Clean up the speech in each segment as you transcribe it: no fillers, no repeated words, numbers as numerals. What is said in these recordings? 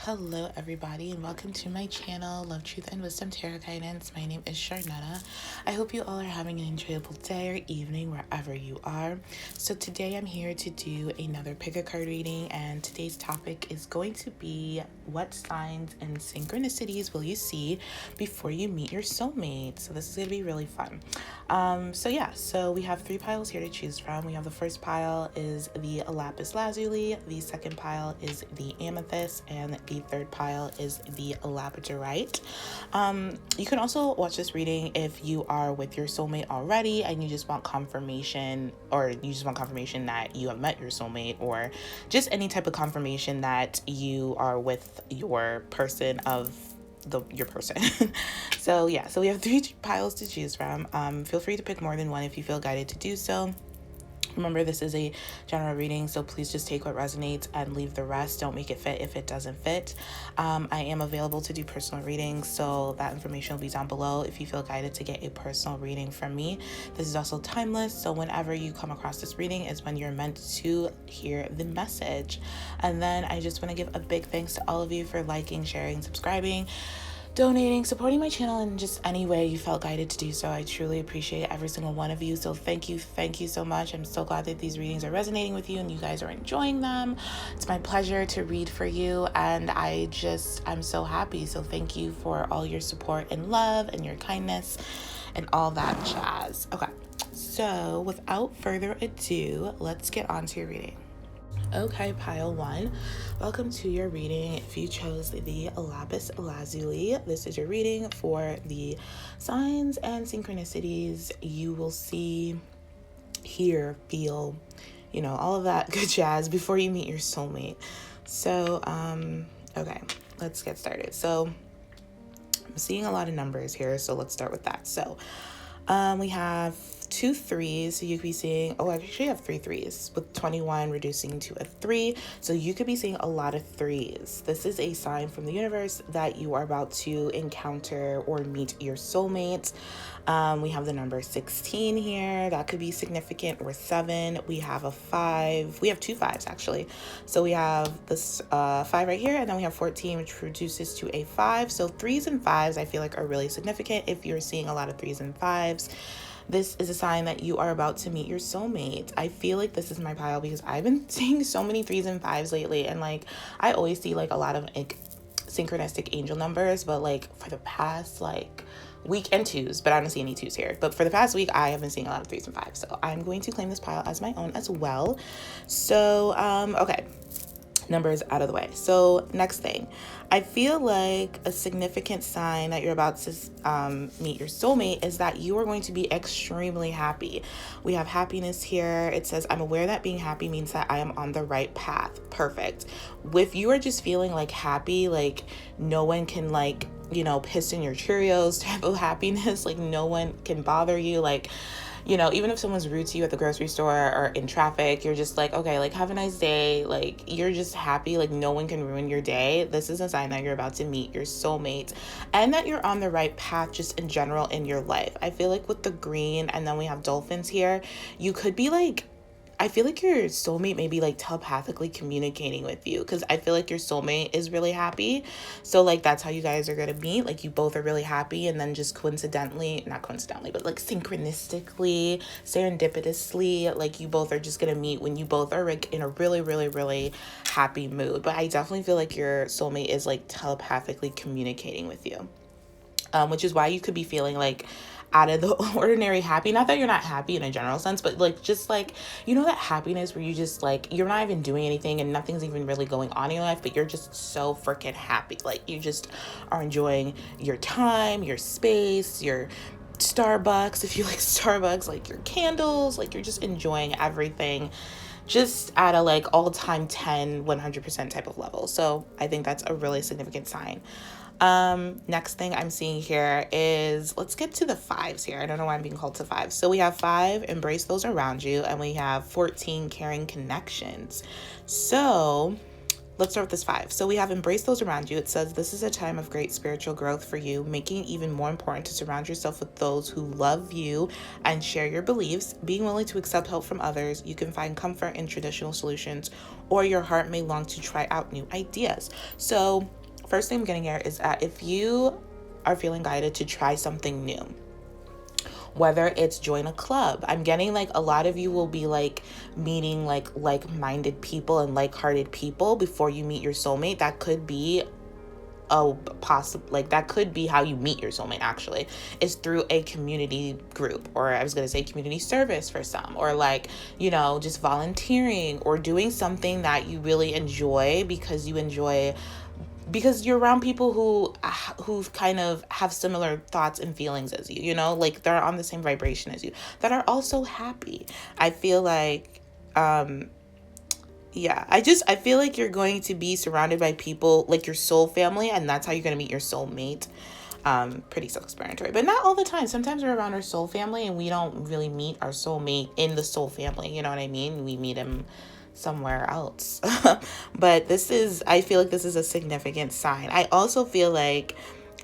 Hello everybody and welcome to my channel, Love, Truth, and Wisdom Tarot Guidance. My name is Sharnetta. I hope you all are having an enjoyable day or evening wherever you are. So today I'm here to do another pick a card reading, and today's topic is going to be what signs and synchronicities will you see before you meet your soulmate. So this is going to be really fun. So we have three piles here to choose from. We have the first pile is the lapis lazuli, the second pile is the amethyst, and the third pile is the Labradorite. You can also watch this reading if you are with your soulmate already and you just want confirmation, or you just want confirmation that you have met your soulmate, or just any type of confirmation that you are with your person of your person. So we have three piles to choose from. Feel free to pick more than one if you feel guided to do so. Remember, this is a general reading, so please just take what resonates and leave the rest. Don't make it fit if it doesn't fit. I am available to do personal readings, so that information will be down below if you feel guided to get a personal reading from me. This is also timeless, so whenever you come across this reading is when you're meant to hear the message. And then I just want to give a big thanks to all of you for liking, sharing, subscribing, donating, supporting my channel in just any way you felt guided to do so. I truly appreciate every single one of you. So thank you so much. I'm so glad that these readings are resonating with you and you guys are enjoying them. It's my pleasure to read for you, and I'm so happy. So thank you for all your support and love and your kindness and all that jazz. Okay, so without further ado, let's get on to your reading. Okay, pile one, welcome to your reading. If you chose the lapis lazuli, this is your reading for the signs and synchronicities you will see, hear, feel, all of that good jazz before you meet your soulmate. So, okay, let's get started. So I'm seeing a lot of numbers here, so let's start with that. So we have 2 threes, so you could be seeing, I actually have 3 threes with 21 reducing to a 3, so you could be seeing a lot of threes. This is a sign from the universe that you are about to encounter or meet your soulmate. We have the number 16 here, that could be significant, or 7. We have a 5, we have 2 5s actually, so we have this 5 right here, and then we have 14, which reduces to a 5. So 3s and 5s I feel like are really significant. If you're seeing a lot of 3s and 5s, this is a sign that you are about to meet your soulmate. I feel like this is my pile because I've been seeing so many 3s and 5s lately, and I always see a lot of synchronistic angel numbers, but for the past week, and 2s, but I don't see any 2s here, but for the past week I have been seeing a lot of 3s and 5s, so I'm going to claim this pile as my own as well. So okay, numbers out of the way. So next thing, I feel like a significant sign that you're about to meet your soulmate is that you are going to be extremely happy. We have happiness here. It says, I'm aware that being happy means that I am on the right path. Perfect. If you are just feeling happy, no one can piss in your Cheerios type of happiness, no one can bother you, even if someone's rude to you at the grocery store or in traffic, you're just okay, have a nice day. You're just happy, no one can ruin your day. This is a sign that you're about to meet your soulmate and that you're on the right path just in general in your life. I feel with the green, and then we have dolphins here, you could be I feel your soulmate may be telepathically communicating with you, because I feel your soulmate is really happy. So that's how you guys are going to meet. You both are really happy, and then just not coincidentally, but synchronistically, serendipitously, you both are just going to meet when you both are in a really, really, really happy mood. But I definitely feel your soulmate is telepathically communicating with you, which is why you could be feeling out of the ordinary happy. Not that you're not happy in a general sense, but just that happiness where you just you're not even doing anything and nothing's even really going on in your life, but you're just so freaking happy. You just are enjoying your time, your space, your Starbucks, if you like Starbucks, your candles, you're just enjoying everything just at a all-time 100% type of level. So I think that's a really significant sign. Next thing I'm seeing here is, let's get to the 5s here. I don't know why I'm being called to 5. So we have 5, embrace those around you, and we have 14, caring connections. So let's start with this 5. So we have embrace those around you. It says this is a time of great spiritual growth for you, making it even more important to surround yourself with those who love you and share your beliefs. Being willing to accept help from others, you can find comfort in traditional solutions, or your heart may long to try out new ideas. So first thing I'm getting here is that if you are feeling guided to try something new, whether it's join a club, I'm getting like a lot of you will be like meeting like-minded people and like-hearted people before you meet your soulmate. That could be that could be how you meet your soulmate, actually, is through a community group, or I was going to say community service for some, or like, you know, just volunteering or doing something that you really enjoy because you're around people who kind of have similar thoughts and feelings as you, you know, like they're on the same vibration as you, that are also happy. I feel like, I feel like you're going to be surrounded by people like your soul family, and that's how you're going to meet your soulmate. Pretty self-explanatory, but not all the time. Sometimes we're around our soul family and we don't really meet our soulmate in the soul family. You know what I mean? We meet him somewhere else. But I feel like this is a significant sign. I also feel like,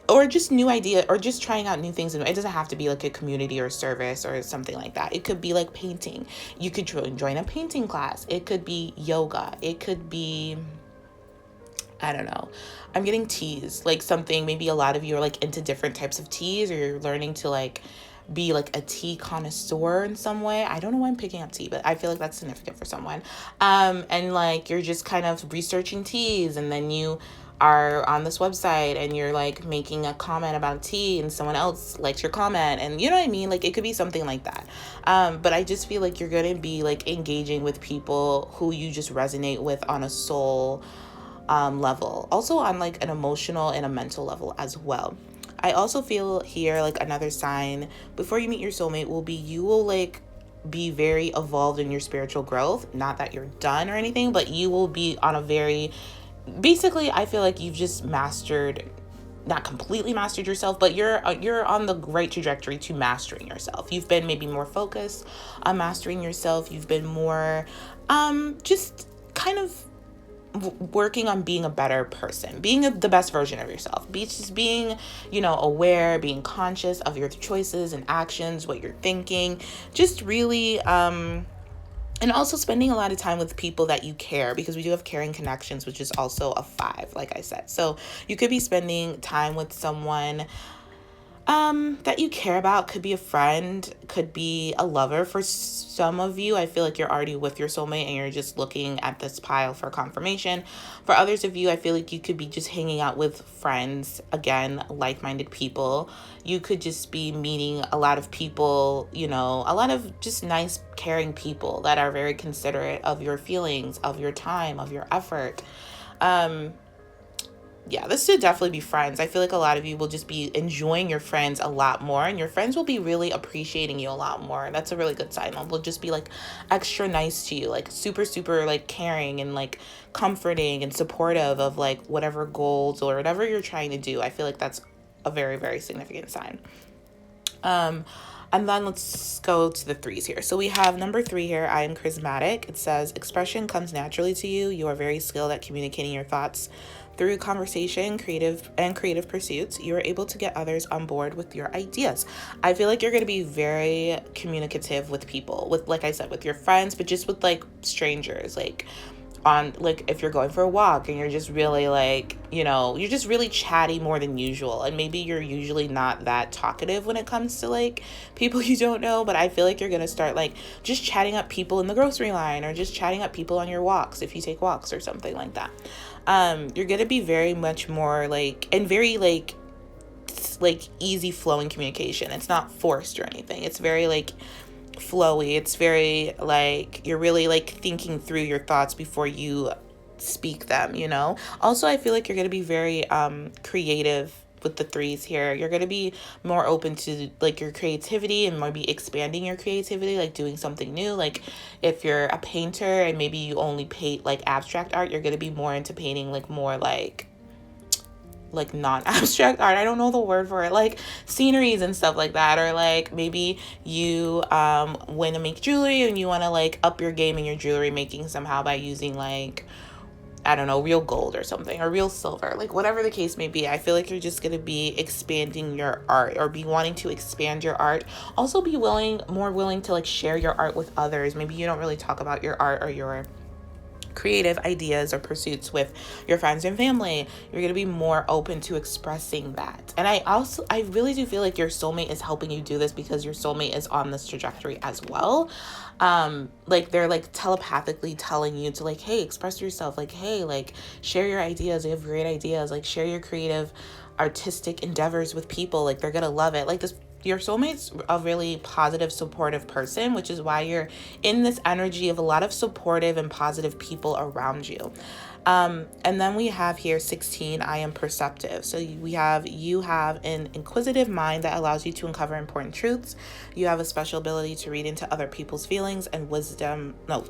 or just new idea, or just trying out new things. And it doesn't have to be like a community or service or something like that. It could be like painting. You could join a painting class. It could be yoga. It could be, I don't know. I'm getting teas, like something, maybe a lot of you are like into different types of teas, or you're learning to like be like a tea connoisseur in some way. I don't know why I'm picking up tea, but I feel like that's significant for someone. And like you're just kind of researching teas, and then you are on this website and you're like making a comment about a tea and someone else likes your comment, and you know what I mean? Like it could be something like that. But I just feel like you're going to be like engaging with people who you just resonate with on a soul level, also on like an emotional and a mental level as well. I also feel here like another sign before you meet your soulmate will be you will like be very evolved in your spiritual growth. Not that you're done or anything, but you will be on a very, basically I feel like you've just mastered, not completely mastered yourself, but you're on the right trajectory to mastering yourself. You've been maybe more focused on mastering yourself. You've been more just kind of working on being a better person, being the best version of yourself, being, you know, aware, being conscious of your choices and actions, what you're thinking, just really, and also spending a lot of time with people that you care, because we do have caring connections, which is also a 5, like I said. So you could be spending time with someone that you care about. Could be a friend, could be a lover. For some of you, I feel like you're already with your soulmate and you're just looking at this pile for confirmation. For others of you, I feel like you could be just hanging out with friends, again, like-minded people. You could just be meeting a lot of people, you know, a lot of just nice, caring people that are very considerate of your feelings, of your time, of your effort. Yeah, this should definitely be friends. I feel like a lot of you will just be enjoying your friends a lot more, and your friends will be really appreciating you a lot more. That's a really good sign. They'll just be like extra nice to you, like super, super like caring and like comforting and supportive of like whatever goals or whatever you're trying to do. I feel like that's a very, very significant sign. And then let's go to the 3s here. So we have number 3 here. I am charismatic. It says expression comes naturally to you. You are very skilled at communicating your thoughts through conversation, creative pursuits. You are able to get others on board with your ideas. I feel like you're going to be very communicative with people, with, like I said, with your friends, but just with like strangers, like on like if you're going for a walk and you're just really like, you know, you're just really chatty more than usual, and maybe you're usually not that talkative when it comes to like people you don't know, but I feel like you're gonna start like just chatting up people in the grocery line, or just chatting up people on your walks if you take walks or something like that. You're gonna be very much more like, and very like easy flowing communication. It's not forced or anything. It's very like flowy. It's very like you're really like thinking through your thoughts before you speak them, you know. Also, I feel like you're going to be very creative with the 3s here. You're going to be more open to like your creativity and maybe expanding your creativity, like doing something new. Like if you're a painter and maybe you only paint like abstract art, you're going to be more into painting like more like non-abstract art. I don't know the word for it, like sceneries and stuff like that. Or like maybe you want to make jewelry and you want to like up your game in your jewelry making somehow by using like I don't know, real gold or something, or real silver, like whatever the case may be. I feel like you're just going to be expanding your art, or be wanting to expand your art. Also be more willing to like share your art with others. Maybe you don't really talk about your art or your creative ideas or pursuits with your friends and family. You're going to be more open to expressing that. And I really do feel like your soulmate is helping you do this, because your soulmate is on this trajectory as well. Like they're like telepathically telling you to like, hey, express yourself, like, hey, like share your ideas. You have great ideas, like share your creative artistic endeavors with people. Like they're gonna love it. Like this, your soulmate's a really positive, supportive person, which is why you're in this energy of a lot of supportive and positive people around you. And then we have here 16, I am perceptive. So you have an inquisitive mind that allows you to uncover important truths. You have a special ability to read into other people's feelings and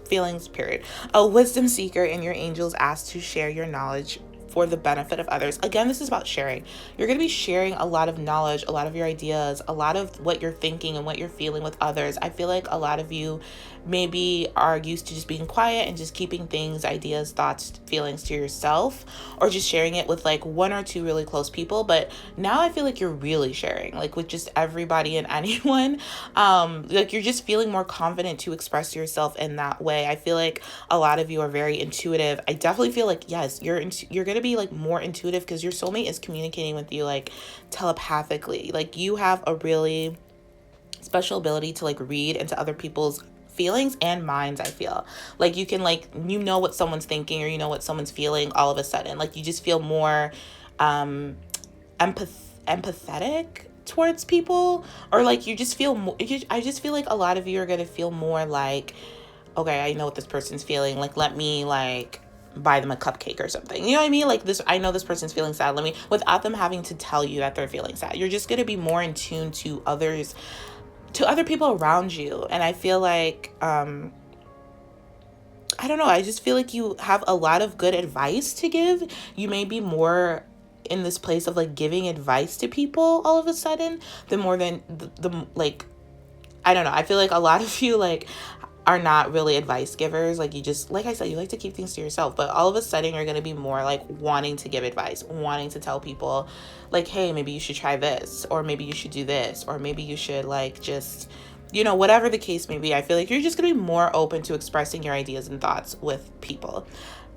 feelings, period. A wisdom seeker, and your angels ask to share your knowledge for the benefit of others. Again, this is about sharing. You're going to be sharing a lot of knowledge, a lot of your ideas, a lot of what you're thinking and what you're feeling with others. I feel like a lot of you maybe are used to just being quiet and just keeping things, ideas, thoughts, feelings to yourself, or just sharing it with like one or two really close people. But now I feel like you're really sharing, like with just everybody and anyone. Like you're just feeling more confident to express yourself in that way. I feel like a lot of you are very intuitive. I definitely feel like, yes, you're going to be like more intuitive, because your soulmate is communicating with you like telepathically. Like you have a really special ability to like read into other people's feelings and minds. I feel like you can like, you know what someone's thinking, or you know what someone's feeling all of a sudden. Like you just feel more empathetic towards people, or like you just feel more, I just feel like a lot of you are going to feel more like, okay, I know what this person's feeling, like let me like buy them a cupcake or something. You know what I mean? Like this, I know this person's feeling sad, let me, without them having to tell you that they're feeling sad. You're just going to be more in tune to others, to other people around you. And I feel like I don't know, I just feel like you have a lot of good advice to give. You may be more in this place of like giving advice to people all of a sudden, the like, I don't know, I feel like a lot of you like are not really advice givers. Like you just, like I said, you like to keep things to yourself, but all of a sudden you're going to be more like wanting to give advice, wanting to tell people like, hey, maybe you should try this, or maybe you should do this, or maybe you should like just, you know, whatever the case may be. I feel like you're just going to be more open to expressing your ideas and thoughts with people.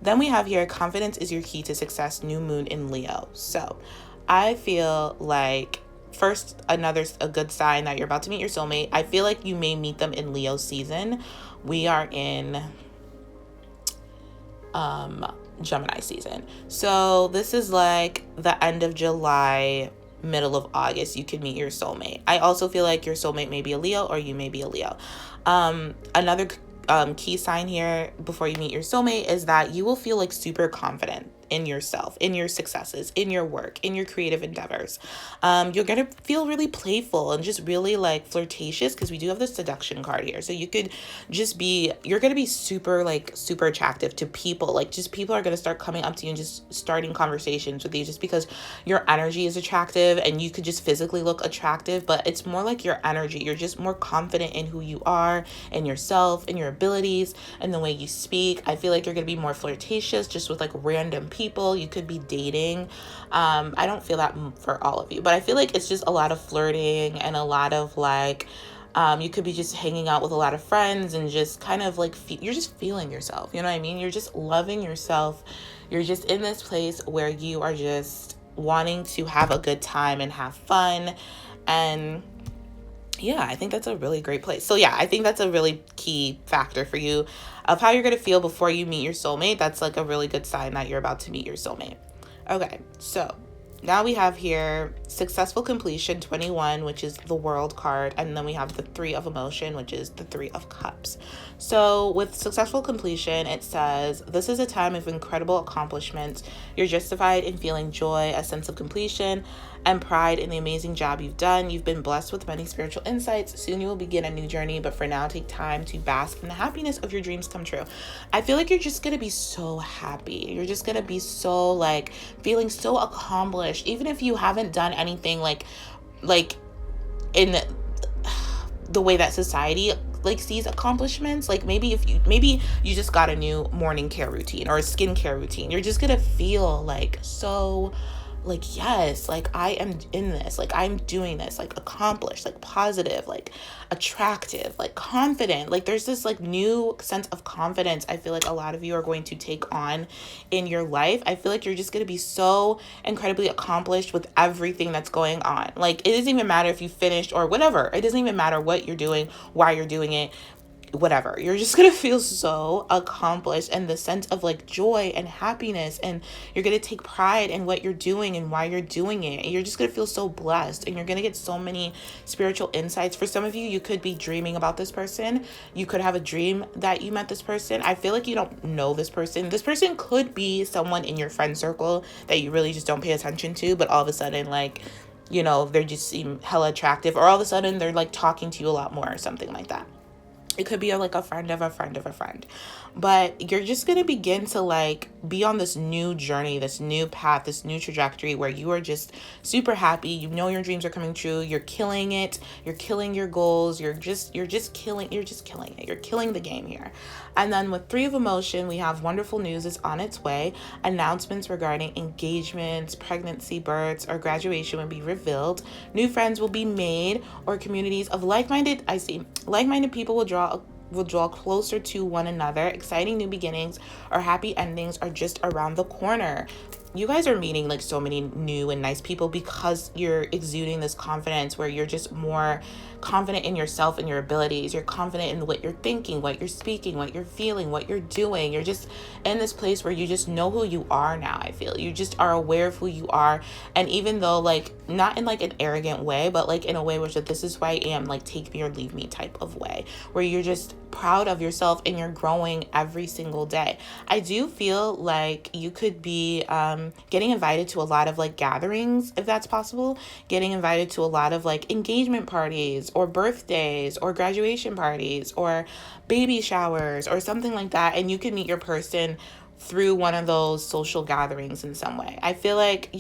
Then we have here, confidence is your key to success, new moon in Leo. So I feel like, first, a good sign that you're about to meet your soulmate. I feel like you may meet them in Leo season. We are in Gemini season. So this is like the end of July, middle of August, you could meet your soulmate. I also feel like your soulmate may be a Leo, or you may be a Leo. Another key sign here before you meet your soulmate is that you will feel like super confident in yourself, in your successes, in your work, in your creative endeavors. You're going to feel really playful and just really like flirtatious, because we do have the seduction card here. So you could just be, you're going to be super attractive to people. Like just people are going to start coming up to you and just starting conversations with you, just because your energy is attractive, and you could just physically look attractive, but it's more like your energy. You're just more confident in who you are and yourself and your abilities and the way you speak. I feel like you're going to be more flirtatious just with like random people you could be dating. I don't feel that for all of you, but I feel like it's just a lot of flirting and a lot of like, you could be just hanging out with a lot of friends and just kind of like, you're just feeling yourself. You know what I mean? You're just loving yourself. You're just in this place where you are just wanting to have a good time and have fun. And yeah, I think that's a really great place. So yeah, I think that's a really key factor for you of how you're going to feel before you meet your soulmate. That's like a really good sign that you're about to meet your soulmate. Okay, so now we have here successful completion 21, which is the World card, and then we have the 3 of emotion, which is the 3 of cups. So with successful completion, it says this is a time of incredible accomplishments. You're justified in feeling joy, a sense of completion, and pride in the amazing job you've done. You've been blessed with many spiritual insights. Soon you will begin a new journey, but for now, take time to bask in the happiness of your dreams come true. I feel like you're just going to be so happy. You're just going to be so like feeling so accomplished, even if you haven't done anything like in the way that society like sees accomplishments. Like maybe you just got a new morning care routine or a skincare routine. You're just gonna feel like so like, yes, like I am in this, like I'm doing this, like accomplished, like positive, like attractive, like confident. Like there's this like new sense of confidence I feel like a lot of you are going to take on in your life. I feel like you're just going to be so incredibly accomplished with everything that's going on. Like it doesn't even matter if you finished or whatever. It doesn't even matter what you're doing, why you're doing it, whatever. You're just gonna feel so accomplished, and the sense of like joy and happiness, and you're gonna take pride in what you're doing and why you're doing it, and you're just gonna feel so blessed, and you're gonna get so many spiritual insights. For some of you, you could be dreaming about this person. You could have a dream that you met this person. I feel like you don't know this person. This person could be someone in your friend circle that you really just don't pay attention to, but all of a sudden, like, you know, they just seem hella attractive, or all of a sudden they're like talking to you a lot more or something like that. It could be like a friend of a friend of a friend. But you're just going to begin to like be on this new journey, this new path, this new trajectory where you are just super happy. You know your dreams are coming true. You're killing it. You're killing your goals. You're just killing it. You're killing the game here. And then with 3 of emotion, we have wonderful news is on its way. Announcements regarding engagements, pregnancy, births, or graduation will be revealed. New friends will be made, or communities of like-minded people will draw closer to one another. Exciting new beginnings or happy endings are just around the corner. You guys are meeting like so many new and nice people because you're exuding this confidence where you're just more confident in yourself and your abilities. You're confident in what you're thinking, what you're speaking, what you're feeling, what you're doing. You're just in this place where you just know who you are now. I feel you just are aware of who you are. And even though like not in like an arrogant way, but like in a way which this is who I am, like take me or leave me type of way, where you're just proud of yourself and you're growing every single day. I do feel like you could be getting invited to a lot of like gatherings, if that's possible, getting invited to a lot of like engagement parties or birthdays or graduation parties or baby showers or something like that. And you can meet your person through one of those social gatherings in some way. I feel like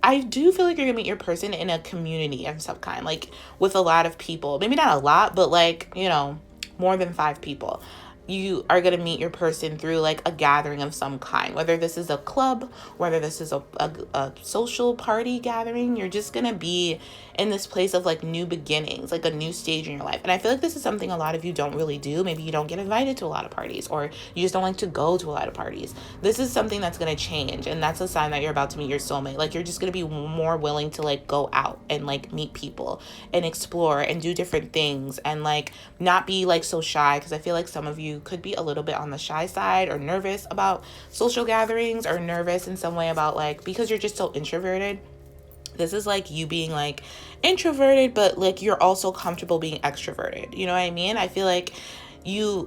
I do feel like you're gonna meet your person in a community of some kind, like with a lot of people. Maybe not a lot, but like, you know, more than 5 people. You are going to meet your person through like a gathering of some kind, whether this is a club, whether this is a social party gathering. You're just going to be in this place of like new beginnings, like a new stage in your life. And I feel like this is something a lot of you don't really do. Maybe you don't get invited to a lot of parties, or you just don't like to go to a lot of parties. This is something that's going to change, and that's a sign that you're about to meet your soulmate. Like you're just going to be more willing to like go out and like meet people and explore and do different things, and like not be like so shy, because I feel like some of you could be a little bit on the shy side or nervous about social gatherings, or nervous in some way about like, because you're just so introverted. This is like you being like introverted, but like you're also comfortable being extroverted. You know what I mean? I feel like you're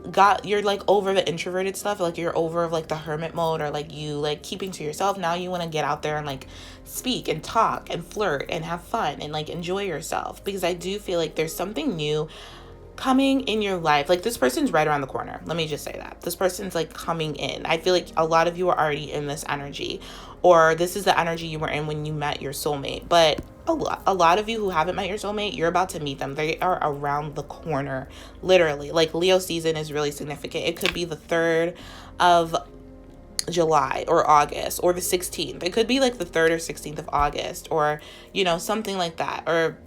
like over the introverted stuff, like you're over like the hermit mode, or like you like keeping to yourself. Now you want to get out there and like speak and talk and flirt and have fun and like enjoy yourself, because I do feel like there's something new coming in your life. Like this person's right around the corner. Let me just say that. This person's like coming in. I feel like a lot of you are already in this energy, or this is the energy you were in when you met your soulmate. But a lot of you who haven't met your soulmate, you're about to meet them. They are around the corner, literally. Like Leo season is really significant. It could be the 3rd of July or August, or the 16th. It could be like the 3rd or 16th of August, or, you know, something like that. Or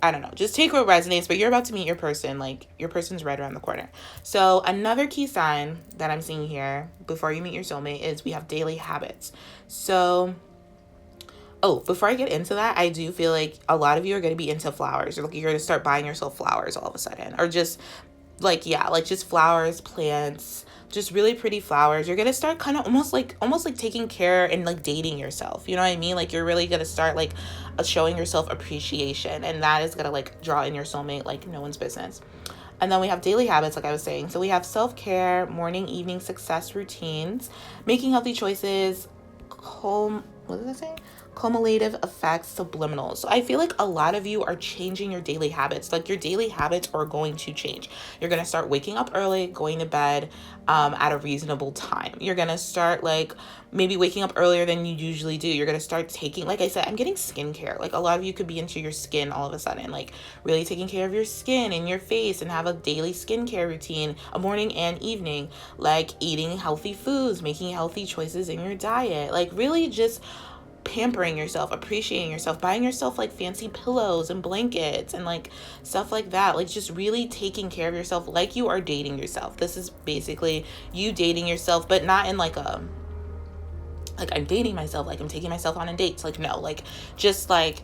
I don't know, just take what resonates, but you're about to meet your person. Like your person's right around the corner. So another key sign that I'm seeing here before you meet your soulmate is we have daily habits. So, before I get into that, I do feel like a lot of you are going to be into flowers, or like you're going to start buying yourself flowers all of a sudden, or just like, yeah, like just flowers, plants, just really pretty flowers. You're going to start kind of almost like taking care and like dating yourself. You know what I mean? Like you're really going to start like showing yourself appreciation, and that is going to like draw in your soulmate like no one's business. And then we have daily habits, like I was saying. So we have self-care, morning, evening success routines, making healthy choices, home what did I say? Cumulative effects, subliminals. So I feel like a lot of you are changing your daily habits. Like your daily habits are going to change. You're going to start waking up early, going to bed at a reasonable time. You're going to start like maybe waking up earlier than you usually do. You're going to start taking, like I said, I'm getting skincare. Like a lot of you could be into your skin all of a sudden, like really taking care of your skin and your face and have a daily skincare routine, a morning and evening, like eating healthy foods, making healthy choices in your diet, like really just pampering yourself, appreciating yourself, buying yourself like fancy pillows and blankets and like stuff like that. Like just really taking care of yourself like you are dating yourself. This is basically you dating yourself, but not in like a like I'm dating myself, like I'm taking myself on a date. Like no, like just like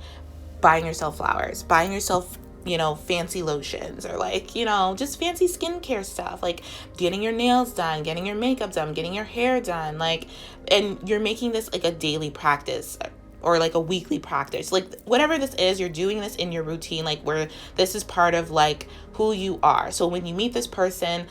buying yourself flowers, buying yourself, you know, fancy lotions, or like, you know, just fancy skincare stuff, like getting your nails done, getting your makeup done, getting your hair done, like, and you're making this like a daily practice or like a weekly practice, like whatever this is, you're doing this in your routine, like where this is part of like who you are. So when you meet this person's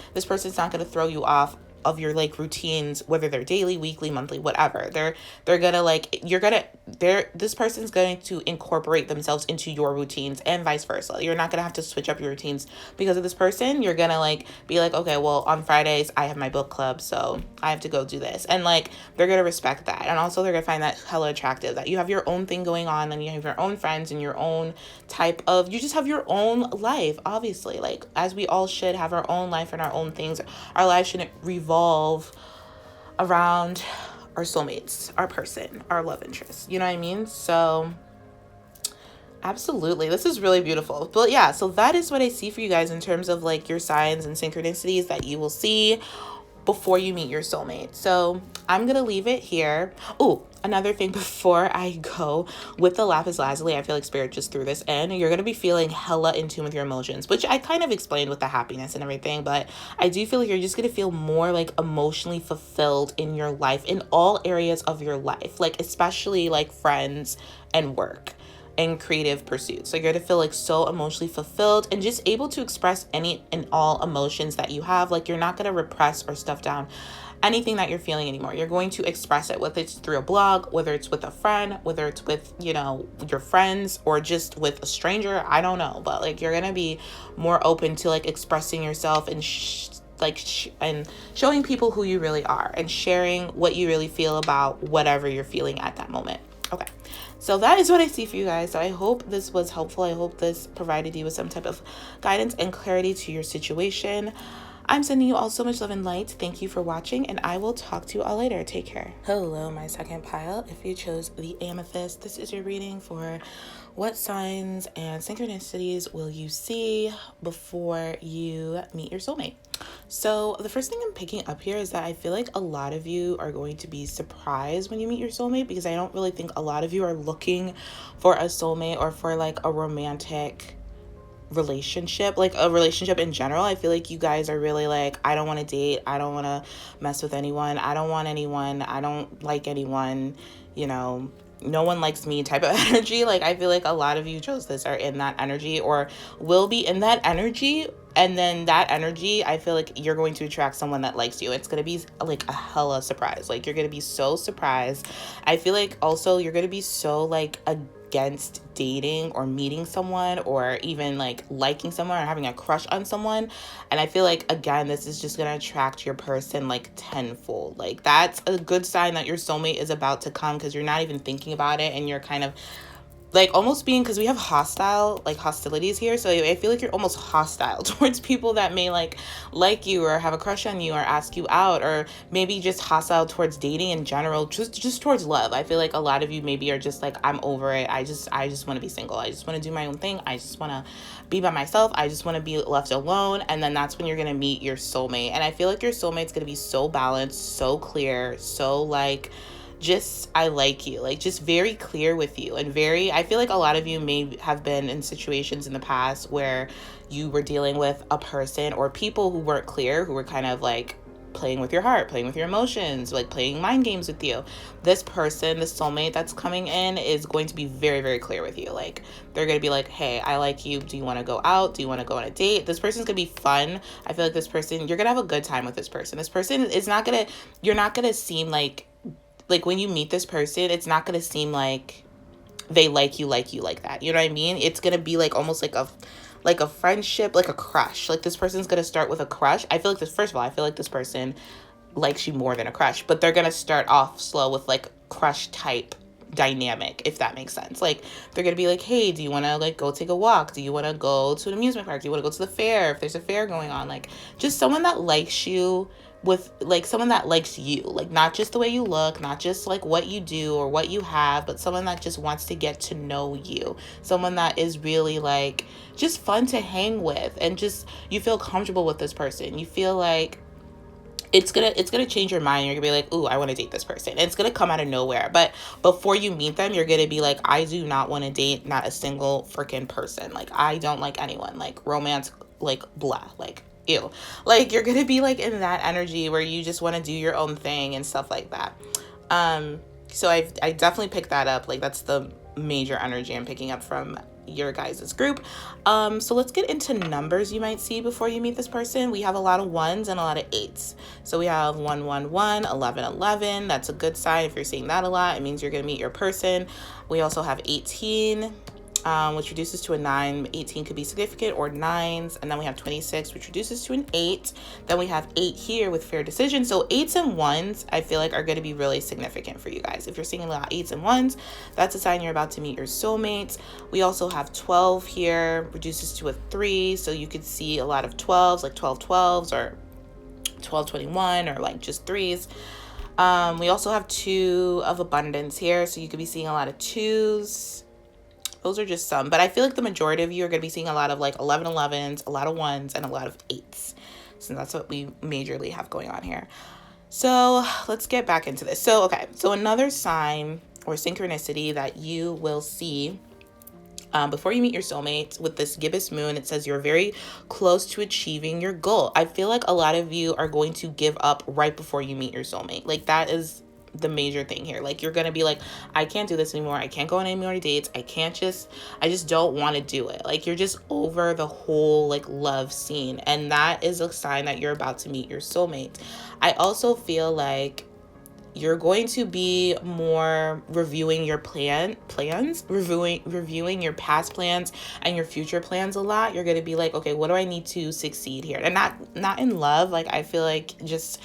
not going to throw you off of your like routines, whether they're daily, weekly, monthly, whatever. They're gonna like, this person's going to incorporate themselves into your routines and vice versa. You're not gonna have to switch up your routines because of this person. You're gonna like be like, okay, well on Fridays I have my book club, so I have to go do this. And like they're gonna respect that. And also they're gonna find that hella attractive, that you have your own thing going on and you have your own friends and your own you just have your own life, obviously, like as we all should have our own life and our own things. Our lives shouldn't revolve around our soulmates, our person, our love interest, you know what I mean? So absolutely, this is really beautiful. But yeah, so that is what I see for you guys in terms of like your signs and synchronicities that you will see before you meet your soulmate. So I'm gonna leave it here. Oh, another thing before I go, with the lapis lazuli, I feel like spirit just threw this in. You're gonna be feeling hella in tune with your emotions, which I kind of explained with the happiness and everything, but I do feel like you're just gonna feel more like emotionally fulfilled in your life, in all areas of your life, like especially like friends and work and creative pursuits. So you're going to feel like so emotionally fulfilled and just able to express any and all emotions that you have. Like you're not going to repress or stuff down anything that you're feeling anymore. You're going to express it, whether it's through a blog, whether it's with a friend, whether it's with, you know, your friends, or just with a stranger. I don't know, but like you're going to be more open to like expressing yourself and and showing people who you really are and sharing what you really feel about whatever you're feeling at that moment. Okay, so that is what I see for you guys. So I hope this was helpful. I hope this provided you with some type of guidance and clarity to your situation. I'm sending you all so much love and light. Thank you for watching, and I will talk to you all later. Take care. Hello, my second pile. If you chose the Amethyst, this is your reading for what signs and synchronicities will you see before you meet your soulmate. So the first thing I'm picking up here is that I feel like a lot of you are going to be surprised when you meet your soulmate, because I don't really think a lot of you are looking for a soulmate or for like a romantic relationship, like a relationship in general. I feel like you guys are really like, I don't want to date, I don't want to mess with anyone, I don't want anyone, I don't like anyone, you know, no one likes me type of energy. Like I feel like a lot of you chose this are in that energy or will be in that energy, and then that energy, I feel like you're going to attract someone that likes you. It's going to be like a hella surprise. Like you're going to be so surprised. I feel like also you're going to be so like against dating or meeting someone or even like liking someone or having a crush on someone. And I feel like, again, this is just going to attract your person like tenfold. Like that's a good sign that your soulmate is about to come, because you're not even thinking about it and you're kind of like almost being, because we have hostilities here, so I feel like you're almost hostile towards people that may like you or have a crush on you or ask you out, or maybe just hostile towards dating in general, just towards love. I feel like a lot of you maybe are just like, I'm over it, I just want to be single, I just want to do my own thing, I just want to be by myself, I just want to be left alone. And then that's when you're gonna meet your soulmate, and I feel like your soulmate's gonna be so balanced, so clear, so like just I like you, like just very clear with you, and I feel like a lot of you may have been in situations in the past where you were dealing with a person or people who weren't clear, who were kind of like playing with your heart, playing with your emotions, like playing mind games with you. This person, the soulmate that's coming in, is going to be very, very clear with you. Like they're going to be like, hey, I like you. Do you want to go out? Do you want to go on a date? This person's going to be fun. I feel like this person, you're going to have a good time with this person. This person is not going to, you're not going to seem like like when you meet this person, it's not going to seem like they like you like that. You know what I mean? It's going to be like almost like a friendship, like a crush. Like this person's going to start with a crush. I feel like this, first of all, I feel like this person likes you more than a crush, but they're going to start off slow with like crush type dynamic, if that makes sense. Like they're gonna be like, hey, do you want to like go take a walk? Do you want to go to an amusement park? Do you want to go to the fair if there's a fair going on? Like just someone that likes you, with like someone that likes you, like not just the way you look, not just like what you do or what you have, but someone that just wants to get to know you, someone that is really like just fun to hang with, and just you feel comfortable with this person. You feel like it's gonna change your mind. You're gonna be like, ooh, I want to date this person. And it's gonna come out of nowhere. But before you meet them, you're gonna be like, I do not want to date not a single freaking person. Like I don't like anyone. Like romance, like blah, like ew. Like you're gonna be like in that energy where you just want to do your own thing and stuff like that. So I definitely picked that up. Like that's the major energy I'm picking up from your guys' group. So let's get into numbers you might see before you meet this person. We have a lot of 1s and a lot of 8s. So we have 1, 1, 1, 11, 11. That's a good sign. If you're seeing that a lot, it means you're going to meet your person. We also have 18, which reduces to a 9. 18 could be significant, or 9s. And then we have 26, which reduces to an 8. Then we have 8 here with fair decision. So 8s and 1s, I feel like are going to be really significant for you guys. If you're seeing a lot of 8s and 1s, that's a sign you're about to meet your soulmates. We also have 12 here, reduces to a 3. So you could see a lot of 12s, like 12 12s or 12 21, or like just 3s. We also have 2 of abundance here. So you could be seeing a lot of 2s. Those are just some, but I feel like the majority of you are going to be seeing a lot of like 11 11s, a lot of 1s, and a lot of 8s. So that's what we majorly have going on here. So let's get back into this. So, okay. So another sign or synchronicity that you will see before you meet your soulmate with this gibbous moon, it says you're very close to achieving your goal. I feel like a lot of you are going to give up right before you meet your soulmate. Like that is the major thing here. Like you're gonna be like, I can't do this anymore. I can't go on any more dates. I just don't want to do it. Like you're just over the whole like love scene, and that is a sign that you're about to meet your soulmate. I also feel like you're going to be more reviewing your plans, reviewing your past plans and your future plans a lot. You're going to be like, okay, what do I need to succeed here? And not in love. Like I feel like just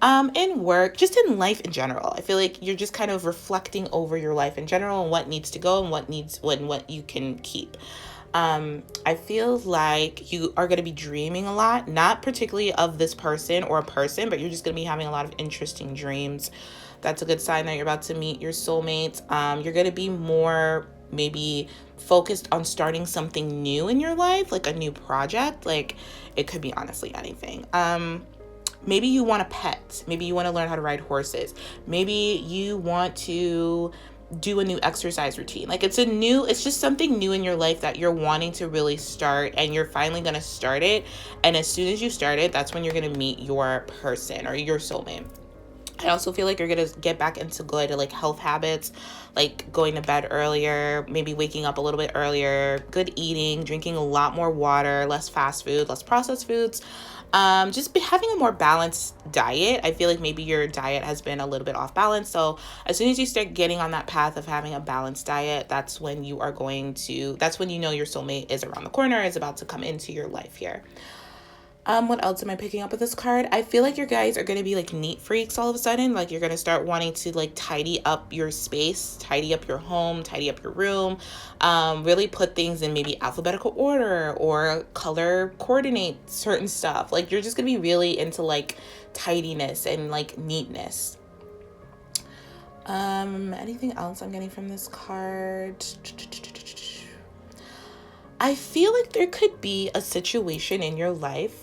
in work, just in life in general. I feel like you're just kind of reflecting over your life in general and what needs to go and what you can keep. I feel like you are going to be dreaming a lot, not particularly of this person or a person, but you're just going to be having a lot of interesting dreams. That's a good sign that you're about to meet your soulmate. You're going to be more maybe focused on starting something new in your life, like a new project. Like it could be honestly anything. Maybe you want a pet. Maybe you want to learn how to ride horses. Maybe you want to do a new exercise routine. Like it's just something new in your life that you're wanting to really start, and you're finally going to start it. And as soon as you start it, that's when you're going to meet your person or your soulmate. I also feel like you're going to get back into good like health habits, like going to bed earlier, maybe waking up a little bit earlier, good eating, drinking a lot more water, less fast food, less processed foods. Just having a more balanced diet. I feel like maybe your diet has been a little bit off balance. So as soon as you start getting on that path of having a balanced diet, that's when you know your soulmate is around the corner, is about to come into your life here. What else am I picking up with this card? I feel like your guys are going to be like neat freaks all of a sudden. Like you're going to start wanting to like tidy up your space, tidy up your home, tidy up your room, really put things in maybe alphabetical order or color coordinate certain stuff. Like you're just going to be really into like tidiness and like neatness. Anything else I'm getting from this card? I feel like there could be a situation in your life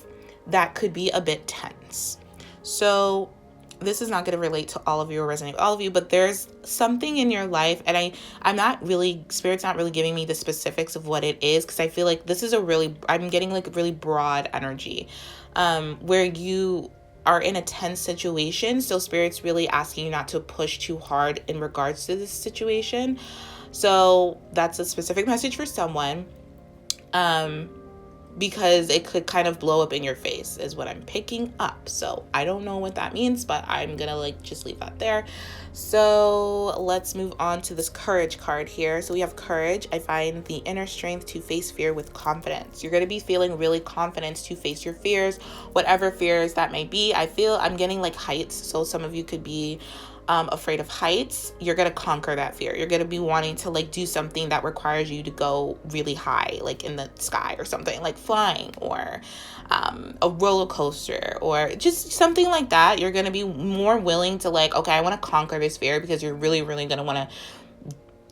that could be a bit tense. So this is not going to relate to all of you or resonate with all of you, but there's something in your life, and Spirit's not really giving me the specifics of what it is, because I feel like this is I'm getting like a really broad energy, where you are in a tense situation. So Spirit's really asking you not to push too hard in regards to this situation. So that's a specific message for someone. because it could kind of blow up in your face is what I'm picking up. So I don't know what that means, but I'm gonna like just leave that there. So let's move on to this courage card here. So we have courage. I find the inner strength to face fear with confidence. You're going to be feeling really confident to face your fears, whatever fears that may be. I'm getting like heights. So some of you could be afraid of heights. You're going to conquer that fear. You're going to be wanting to like do something that requires you to go really high, like in the sky or something, like flying or a roller coaster or just something like that. You're going to be more willing to like, okay, I want to conquer this fear, because you're really, really going to want to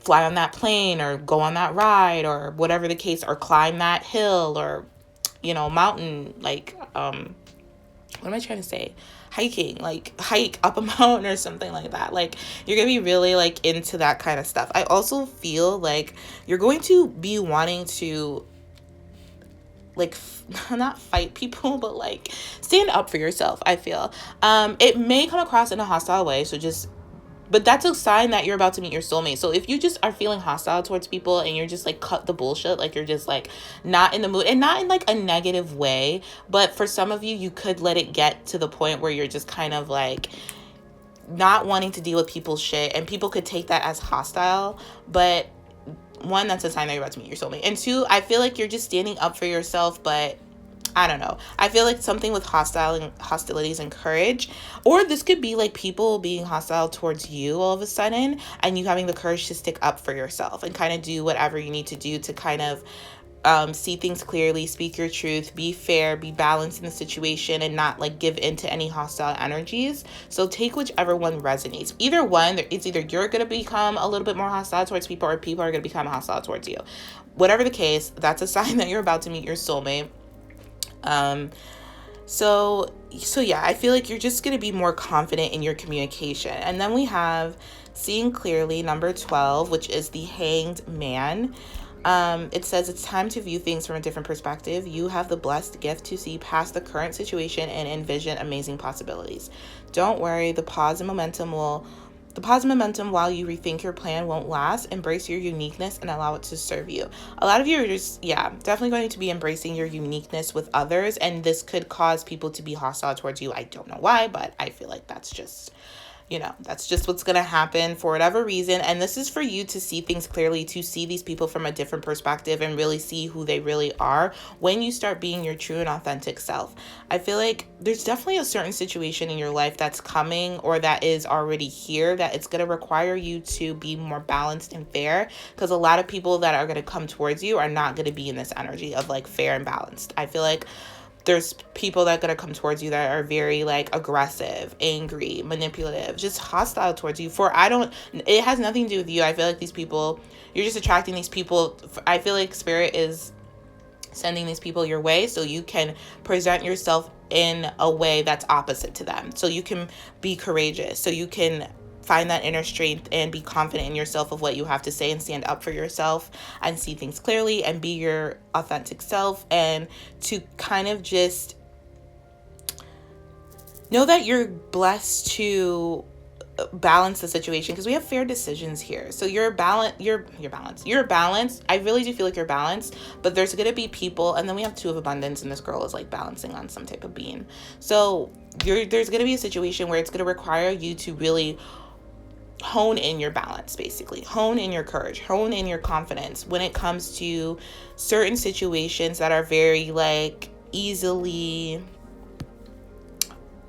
fly on that plane or go on that ride or whatever the case, or climb that hill or, mountain, like, what am I trying to say? Hiking, like hike up a mountain or something like that. Like you're gonna be really like into that kind of stuff. I also feel like you're going to be wanting to like not fight people, but like stand up for yourself. I feel it may come across in a hostile way, but that's a sign that you're about to meet your soulmate. So if you just are feeling hostile towards people and you're just like cut the bullshit, like you're just like not in the mood, and not in like a negative way, but for some of you, you could let it get to the point where you're just kind of like not wanting to deal with people's shit, and people could take that as hostile. But one, that's a sign that you're about to meet your soulmate. And two, I feel like you're just standing up for yourself, but I don't know. I feel like something with hostilities and courage, or this could be like people being hostile towards you all of a sudden, and you having the courage to stick up for yourself and kind of do whatever you need to do to kind of see things clearly, speak your truth, be fair, be balanced in the situation, and not like give in to any hostile energies. So take whichever one resonates. Either one, it's either you're going to become a little bit more hostile towards people, or people are going to become hostile towards you. Whatever the case, that's a sign that you're about to meet your soulmate. So yeah, I feel like you're just going to be more confident in your communication. And then we have seeing clearly, number 12, which is the Hanged Man. It says it's time to view things from a different perspective. You have the blessed gift to see past the current situation and envision amazing possibilities. Don't worry, the pause and momentum while you rethink your plan won't last. Embrace your uniqueness and allow it to serve you. A lot of you are just, definitely going to be embracing your uniqueness with others, and this could cause people to be hostile towards you. I don't know why, but I feel like that's just what's going to happen for whatever reason. And this is for you to see things clearly, to see these people from a different perspective and really see who they really are when you start being your true and authentic self. I feel like there's definitely a certain situation in your life that's coming, or that is already here, that it's going to require you to be more balanced and fair, because a lot of people that are going to come towards you are not going to be in this energy of like fair and balanced. I feel like there's people that are going to come towards you that are very like aggressive, angry, manipulative, just hostile towards you. It has nothing to do with you. I feel like these people, you're just attracting these people. I feel like spirit is sending these people your way so you can present yourself in a way that's opposite to them. So you can be courageous. So you can find that inner strength and be confident in yourself of what you have to say, and stand up for yourself and see things clearly and be your authentic self, and to kind of just know that you're blessed to balance the situation, because we have fair decisions here. So you're balanced. I really do feel like you're balanced, but there's going to be people, and then we have two of abundance, and this girl is like balancing on some type of beam. So there's going to be a situation where it's going to require you to really hone in your balance, basically hone in your courage, hone in your confidence when it comes to certain situations that are very like easily,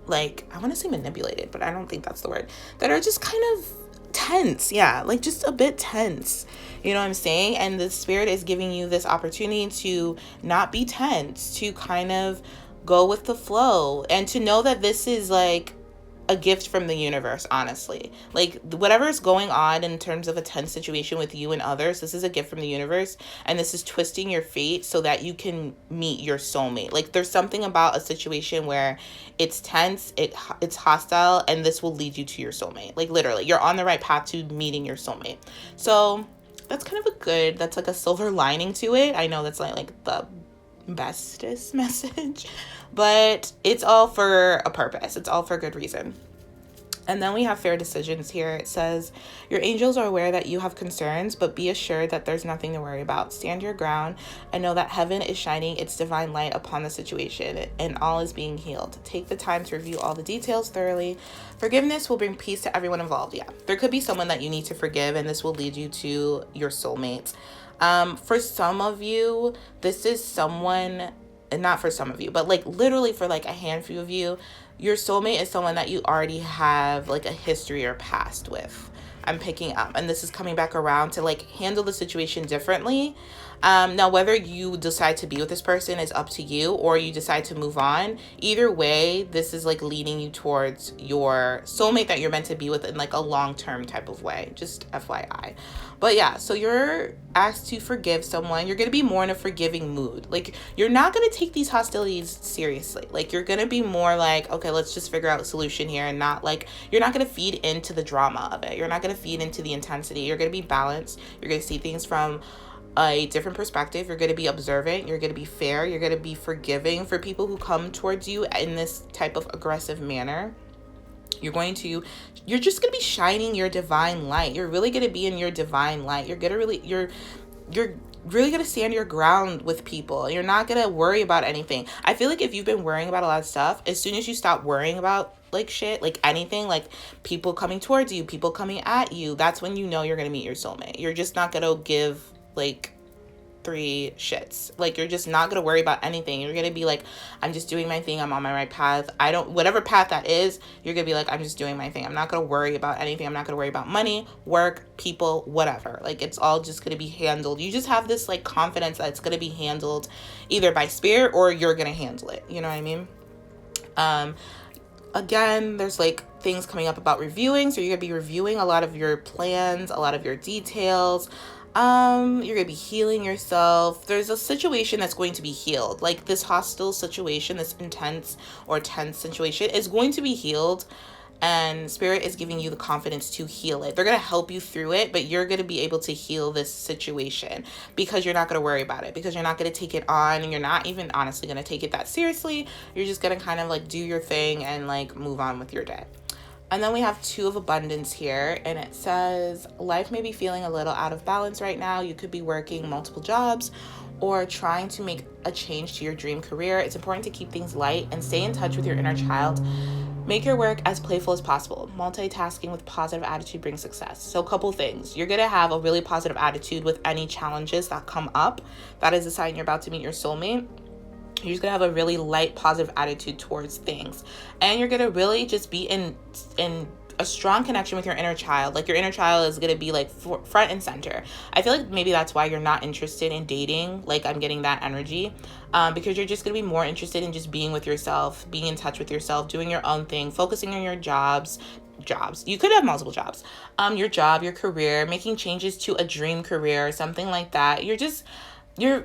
like, I want to say manipulated, but I don't think that's the word, that are just kind of tense. Yeah, like just a bit tense. You know what I'm saying? And the spirit is giving you this opportunity to not be tense, to kind of go with the flow, and to know that this is like a gift from the universe, honestly. Like whatever is going on in terms of a tense situation with you and others, this is a gift from the universe, and this is twisting your fate so that you can meet your soulmate. Like there's something about a situation where it's tense, it's hostile, and this will lead you to your soulmate. Like literally, you're on the right path to meeting your soulmate. So that's kind of that's like a silver lining to it. I know that's like the bestest message, but it's all for a purpose. It's all for a good reason. And then we have fair decisions here. It says, your angels are aware that you have concerns, but be assured that there's nothing to worry about. Stand your ground and know that heaven is shining its divine light upon the situation and all is being healed. Take the time to review all the details thoroughly. Forgiveness will bring peace to everyone involved. Yeah, there could be someone that you need to forgive, and this will lead you to your soulmate. For some of you, this is someone, and not for some of you, but like literally for like a handful of you, your soulmate is someone that you already have like a history or past with. I'm picking up, and this is coming back around to like handle the situation differently. Now, whether you decide to be with this person is up to you, or you decide to move on. Either way, this is like leading you towards your soulmate that you're meant to be with in like a long-term type of way, just FYI. But yeah, so you're asked to forgive someone. You're going to be more in a forgiving mood. Like, you're not going to take these hostilities seriously. Like, you're going to be more like, okay, let's just figure out a solution here, and not like, you're not going to feed into the drama of it. You're not going to feed into the intensity. You're going to be balanced. You're going to see things from a different perspective. You're going to be observant. You're going to be fair. You're going to be forgiving for people who come towards you in this type of aggressive manner. You're just going to be shining your divine light. You're really going to be in your divine light. You're really going to stand your ground with people. You're not going to worry about anything. I feel like if you've been worrying about a lot of stuff, as soon as you stop worrying about like shit, like anything, like people coming towards you, people coming at you, that's when you know you're going to meet your soulmate. You're just not going to give like 3 shits. Like, you're just not going to worry about anything. You're going to be like, I'm just doing my thing. I'm on my right path. Whatever path that is, you're going to be like, I'm just doing my thing. I'm not going to worry about anything. I'm not going to worry about money, work, people, whatever. Like, it's all just going to be handled. You just have this like confidence that it's going to be handled either by spirit or you're going to handle it. You know what I mean? Again, there's like things coming up about reviewing. So you're going to be reviewing a lot of your plans, a lot of your details. You're gonna be healing yourself. There's a situation that's going to be healed. Like, this hostile situation, this intense or tense situation is going to be healed, and spirit is giving you the confidence to heal it. They're gonna help you through it, but you're gonna be able to heal this situation because you're not gonna worry about it, because you're not gonna take it on, and you're not even honestly gonna take it that seriously. You're just gonna kind of like do your thing and like move on with your day. And then we have 2 of abundance here, and it says, life may be feeling a little out of balance right now. You could be working multiple jobs or trying to make a change to your dream career. It's important to keep things light and stay in touch with your inner child. Make your work as playful as possible. Multitasking with positive attitude brings success. So a couple things. You're going to have a really positive attitude with any challenges that come up. That is a sign you're about to meet your soulmate. You're just going to have a really light, positive attitude towards things. And you're going to really just be in a strong connection with your inner child. Like, your inner child is going to be like front and center. I feel like maybe that's why you're not interested in dating. Like, I'm getting that energy. Because you're just going to be more interested in just being with yourself, being in touch with yourself, doing your own thing, focusing on your jobs. You could have multiple jobs. Your job, your career, making changes to a dream career, something like that. You're just gonna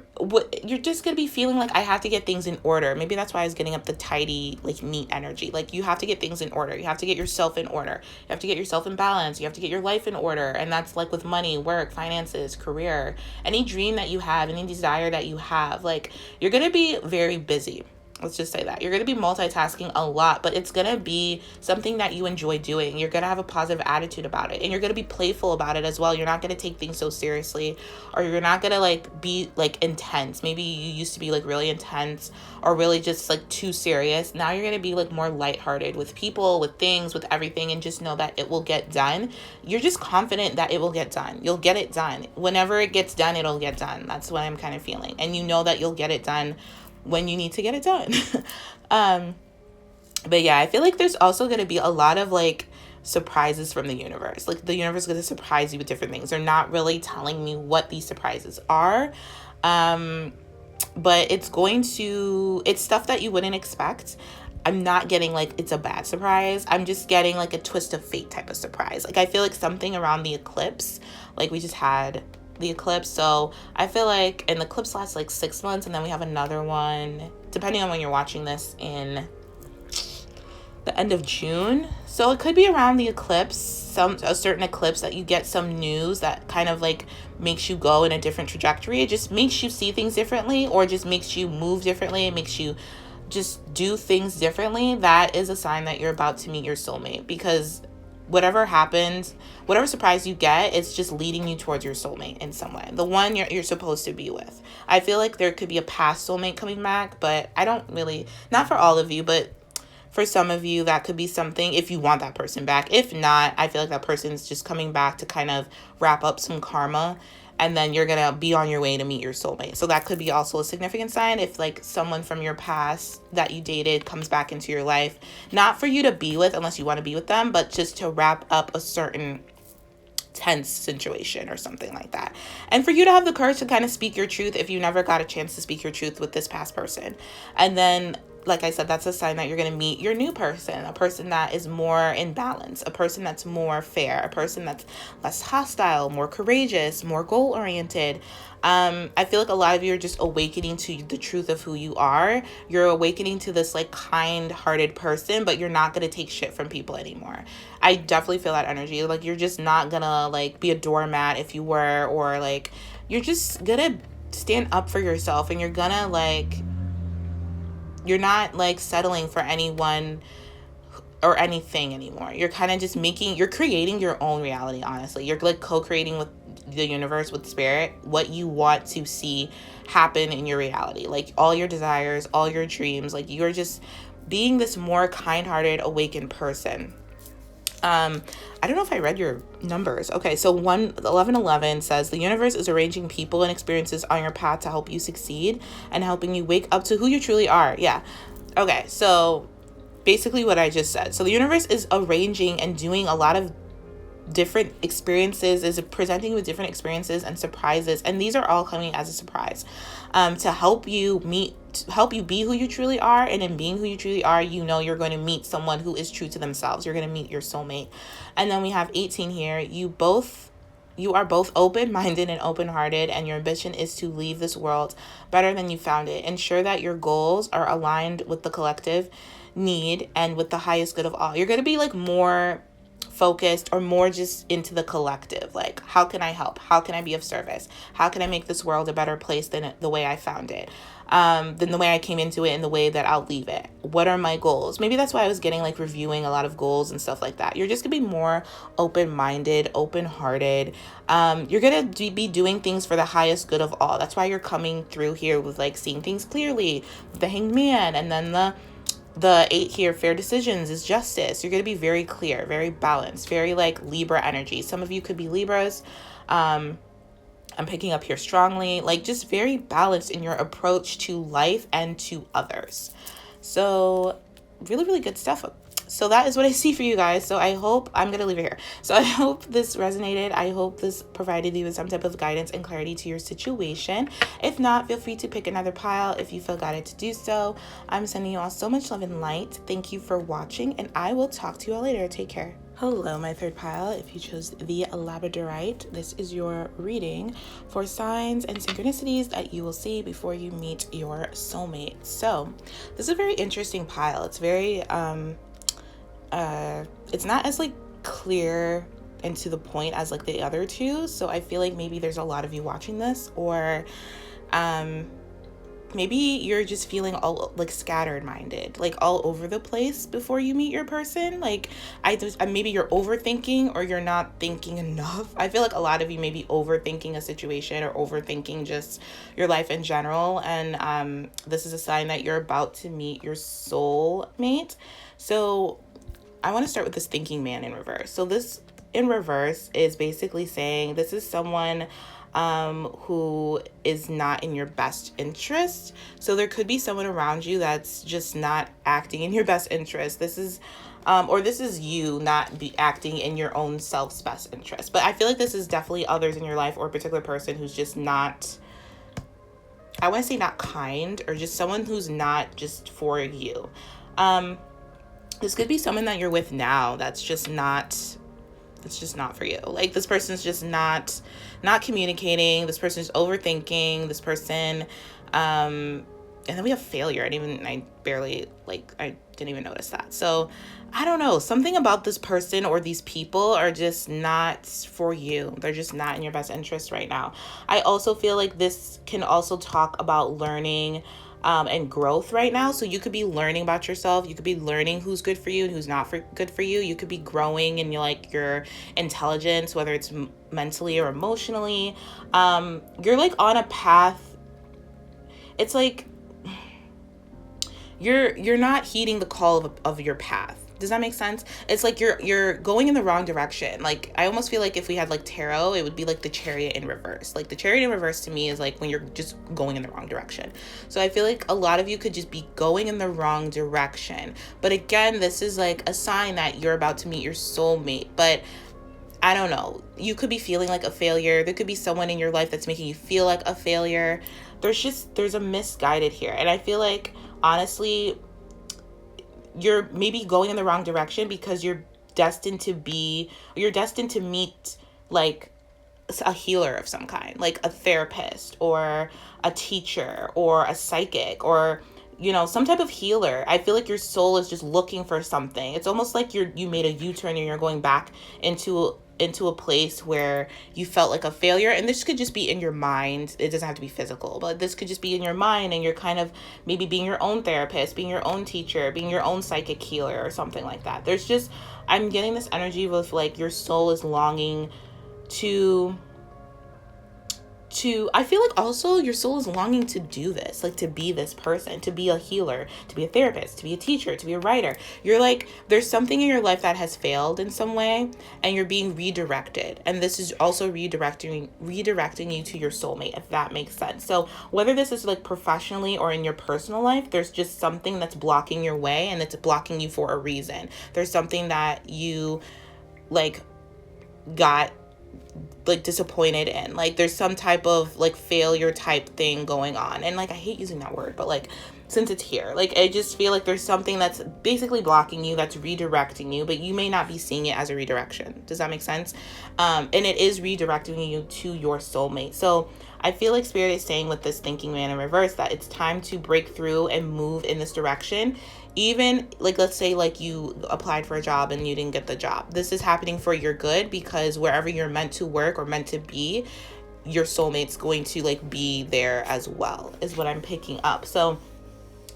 be feeling like, I have to get things in order. Maybe that's why I was getting up the tidy, like neat energy. Like, you have to get things in order. You have to get yourself in order. You have to get yourself in balance. You have to get your life in order. And that's like with money, work, finances, career, any dream that you have, any desire that you have. Like, you're gonna be very busy. Let's just say that. You're going to be multitasking a lot, but it's going to be something that you enjoy doing. You're going to have a positive attitude about it, and you're going to be playful about it as well. You're not going to take things so seriously, or you're not going to like be like intense. Maybe you used to be like really intense or really just like too serious. Now you're going to be like more lighthearted with people, with things, with everything, and just know that it will get done. You're just confident that it will get done. You'll get it done. Whenever it gets done, it'll get done. That's what I'm kind of feeling. And you know that you'll get it done when you need to get it done. But yeah, I feel like there's also going to be a lot of like surprises from the universe. Like, the universe is going to surprise you with different things. They're not really telling me what these surprises are. But it's stuff that you wouldn't expect. I'm not getting like it's a bad surprise. I'm just getting like a twist of fate type of surprise. Like, I feel like something around the eclipse, like we just had the eclipse. So I feel like, and the eclipse lasts like 6 months, and then we have another one, depending on when you're watching this, in the end of June. So it could be around the eclipse, a certain eclipse, that you get some news that kind of like makes you go in a different trajectory. It just makes you see things differently, or just makes you move differently. It makes you just do things differently. That is a sign that you're about to meet your soulmate, because whatever happens, whatever surprise you get, it's just leading you towards your soulmate in some way. The one you're supposed to be with. I feel like there could be a past soulmate coming back, but I don't really, not for all of you, but for some of you, that could be something if you want that person back. If not, I feel like that person's just coming back to kind of wrap up some karma, and then you're going to be on your way to meet your soulmate. So that could be also a significant sign if like someone from your past that you dated comes back into your life, not for you to be with unless you want to be with them, but just to wrap up a certain tense situation or something like that. And for you to have the courage to kind of speak your truth if you never got a chance to speak your truth with this past person. And then, like I said, that's a sign that you're going to meet your new person, a person that is more in balance, a person that's more fair, a person that's less hostile, more courageous, more goal-oriented. I feel like a lot of you are just awakening to the truth of who you are. You're awakening to this like kind-hearted person, but you're not going to take shit from people anymore. I definitely feel that energy. Like you're just not going to like be a doormat if you were, or like you're just going to stand up for yourself, and you're going to like, you're not like settling for anyone or anything anymore. You're kind of just you're creating your own reality, honestly. You're like co-creating with the universe, with spirit, what you want to see happen in your reality. Like all your desires, all your dreams, like you're just being this more kind-hearted, awakened person. I don't know if I read your numbers. Okay, so 1111 says the universe is arranging people and experiences on your path to help you succeed and helping you wake up to who you truly are. Yeah. Okay, so basically what I just said. So the universe is arranging and doing a lot of different experiences, is presenting you with different experiences and surprises, and these are all coming as a surprise to help you be who you truly are. And in being who you truly are, you know you're going to meet someone who is true to themselves. You're going to meet your soulmate. And then we have 18 here. You are both open-minded and open-hearted, and your ambition is to leave this world better than you found it. Ensure that your goals are aligned with the collective need and with the highest good of all. You're going to be like more focused or more just into the collective. Like, how can I help? How can I be of service? How can I make this world a better place than the way I found it? Than the way I came into it and the way that I'll leave it. What are my goals? Maybe that's why I was getting like reviewing a lot of goals and stuff like that. You're just gonna be more open-minded, open-hearted. You're gonna be doing things for the highest good of all. That's why you're coming through here with like seeing things clearly, with the Hanged Man, and then the 8 here, fair decisions, is justice. You're going to be very clear, very balanced, very like Libra energy. Some of you could be Libras. I'm picking up here strongly, like just very balanced in your approach to life and to others. So really, really good stuff. So that is what I see for you guys. So I hope, I'm going to leave it here. So I hope this resonated. I hope this provided you with some type of guidance and clarity to your situation. If not, feel free to pick another pile if you feel guided to do so. I'm sending you all so much love and light. Thank you for watching, and I will talk to you all later. Take care. Hello, my third pile. If you chose the Labradorite, this is your reading for signs and synchronicities that you will see before you meet your soulmate. So this is a very interesting pile. It's very, it's not as like clear and to the point as like the other two. So I feel like maybe there's a lot of you watching this, or maybe you're just feeling all like scattered minded, like all over the place before you meet your person. Like maybe you're overthinking, or you're not thinking enough. I feel like a lot of you may be overthinking a situation or overthinking just your life in general. And this is a sign that you're about to meet your soulmate. So I want to start with this thinking man in reverse. So this in reverse is basically saying this is someone who is not in your best interest. So there could be someone around you that's just not acting in your best interest. This is or this is you not be acting in your own self's best interest. But I feel like this is definitely others in your life, or a particular person who's just not, I want to say not kind, or just someone who's not just for you. This could be someone that you're with now that's just not, it's just not for you. Like this person's just not communicating. This person's overthinking. This person, and then we have failure. I didn't even notice that. So I don't know, something about this person or these people are just not for you. They're just not in your best interest right now. I also feel like this can also talk about learning and growth right now. So you could be learning about yourself. You could be learning who's good for you and who's not good for you. You could be growing in your intelligence, whether it's mentally or emotionally. You're like on a path. It's like you're not heeding the call of your path. Does that make sense? It's like you're going in the wrong direction. Like, I almost feel like if we had like tarot, it would be like the Chariot in reverse. Like, the Chariot in reverse to me is like when you're just going in the wrong direction. So I feel like a lot of you could just be going in the wrong direction. But again, this is like a sign that you're about to meet your soulmate. But I don't know. You could be feeling like a failure. There could be someone in your life that's making you feel like a failure. There's a misguided here. And I feel like, honestly, you're maybe going in the wrong direction because you're destined to meet like a healer of some kind, like a therapist or a teacher or a psychic or, you know, some type of healer. I feel like your soul is just looking for something. It's almost like you made a U-turn and you're going back into a place where you felt like a failure. And this could just be in your mind. It doesn't have to be physical, but this could just be in your mind, and you're kind of maybe being your own therapist, being your own teacher, being your own psychic healer or something like that. I'm getting this energy with like your soul is longing to I feel like also your soul is longing to do this, like to be this person, to be a healer, to be a therapist, to be a teacher, to be a writer. You're like, there's something in your life that has failed in some way, and you're being redirected. And this is also redirecting you to your soulmate, if that makes sense. So whether this is like professionally or in your personal life, there's just something that's blocking your way, and it's blocking you for a reason. There's something that you like got like disappointed in, like there's some type of like failure type thing going on. And like, I hate using that word, but like, since it's here, like I just feel like there's something that's basically blocking you, that's redirecting you, but you may not be seeing it as a redirection. Does that make sense? And it is redirecting you to your soulmate. So I feel like Spirit is saying with this thinking man in reverse that it's time to break through and move in this direction. Even like, let's say like you applied for a job and you didn't get the job. This is happening for your good, because wherever you're meant to work or meant to be, your soulmate's going to like be there as well, is what I'm picking up. So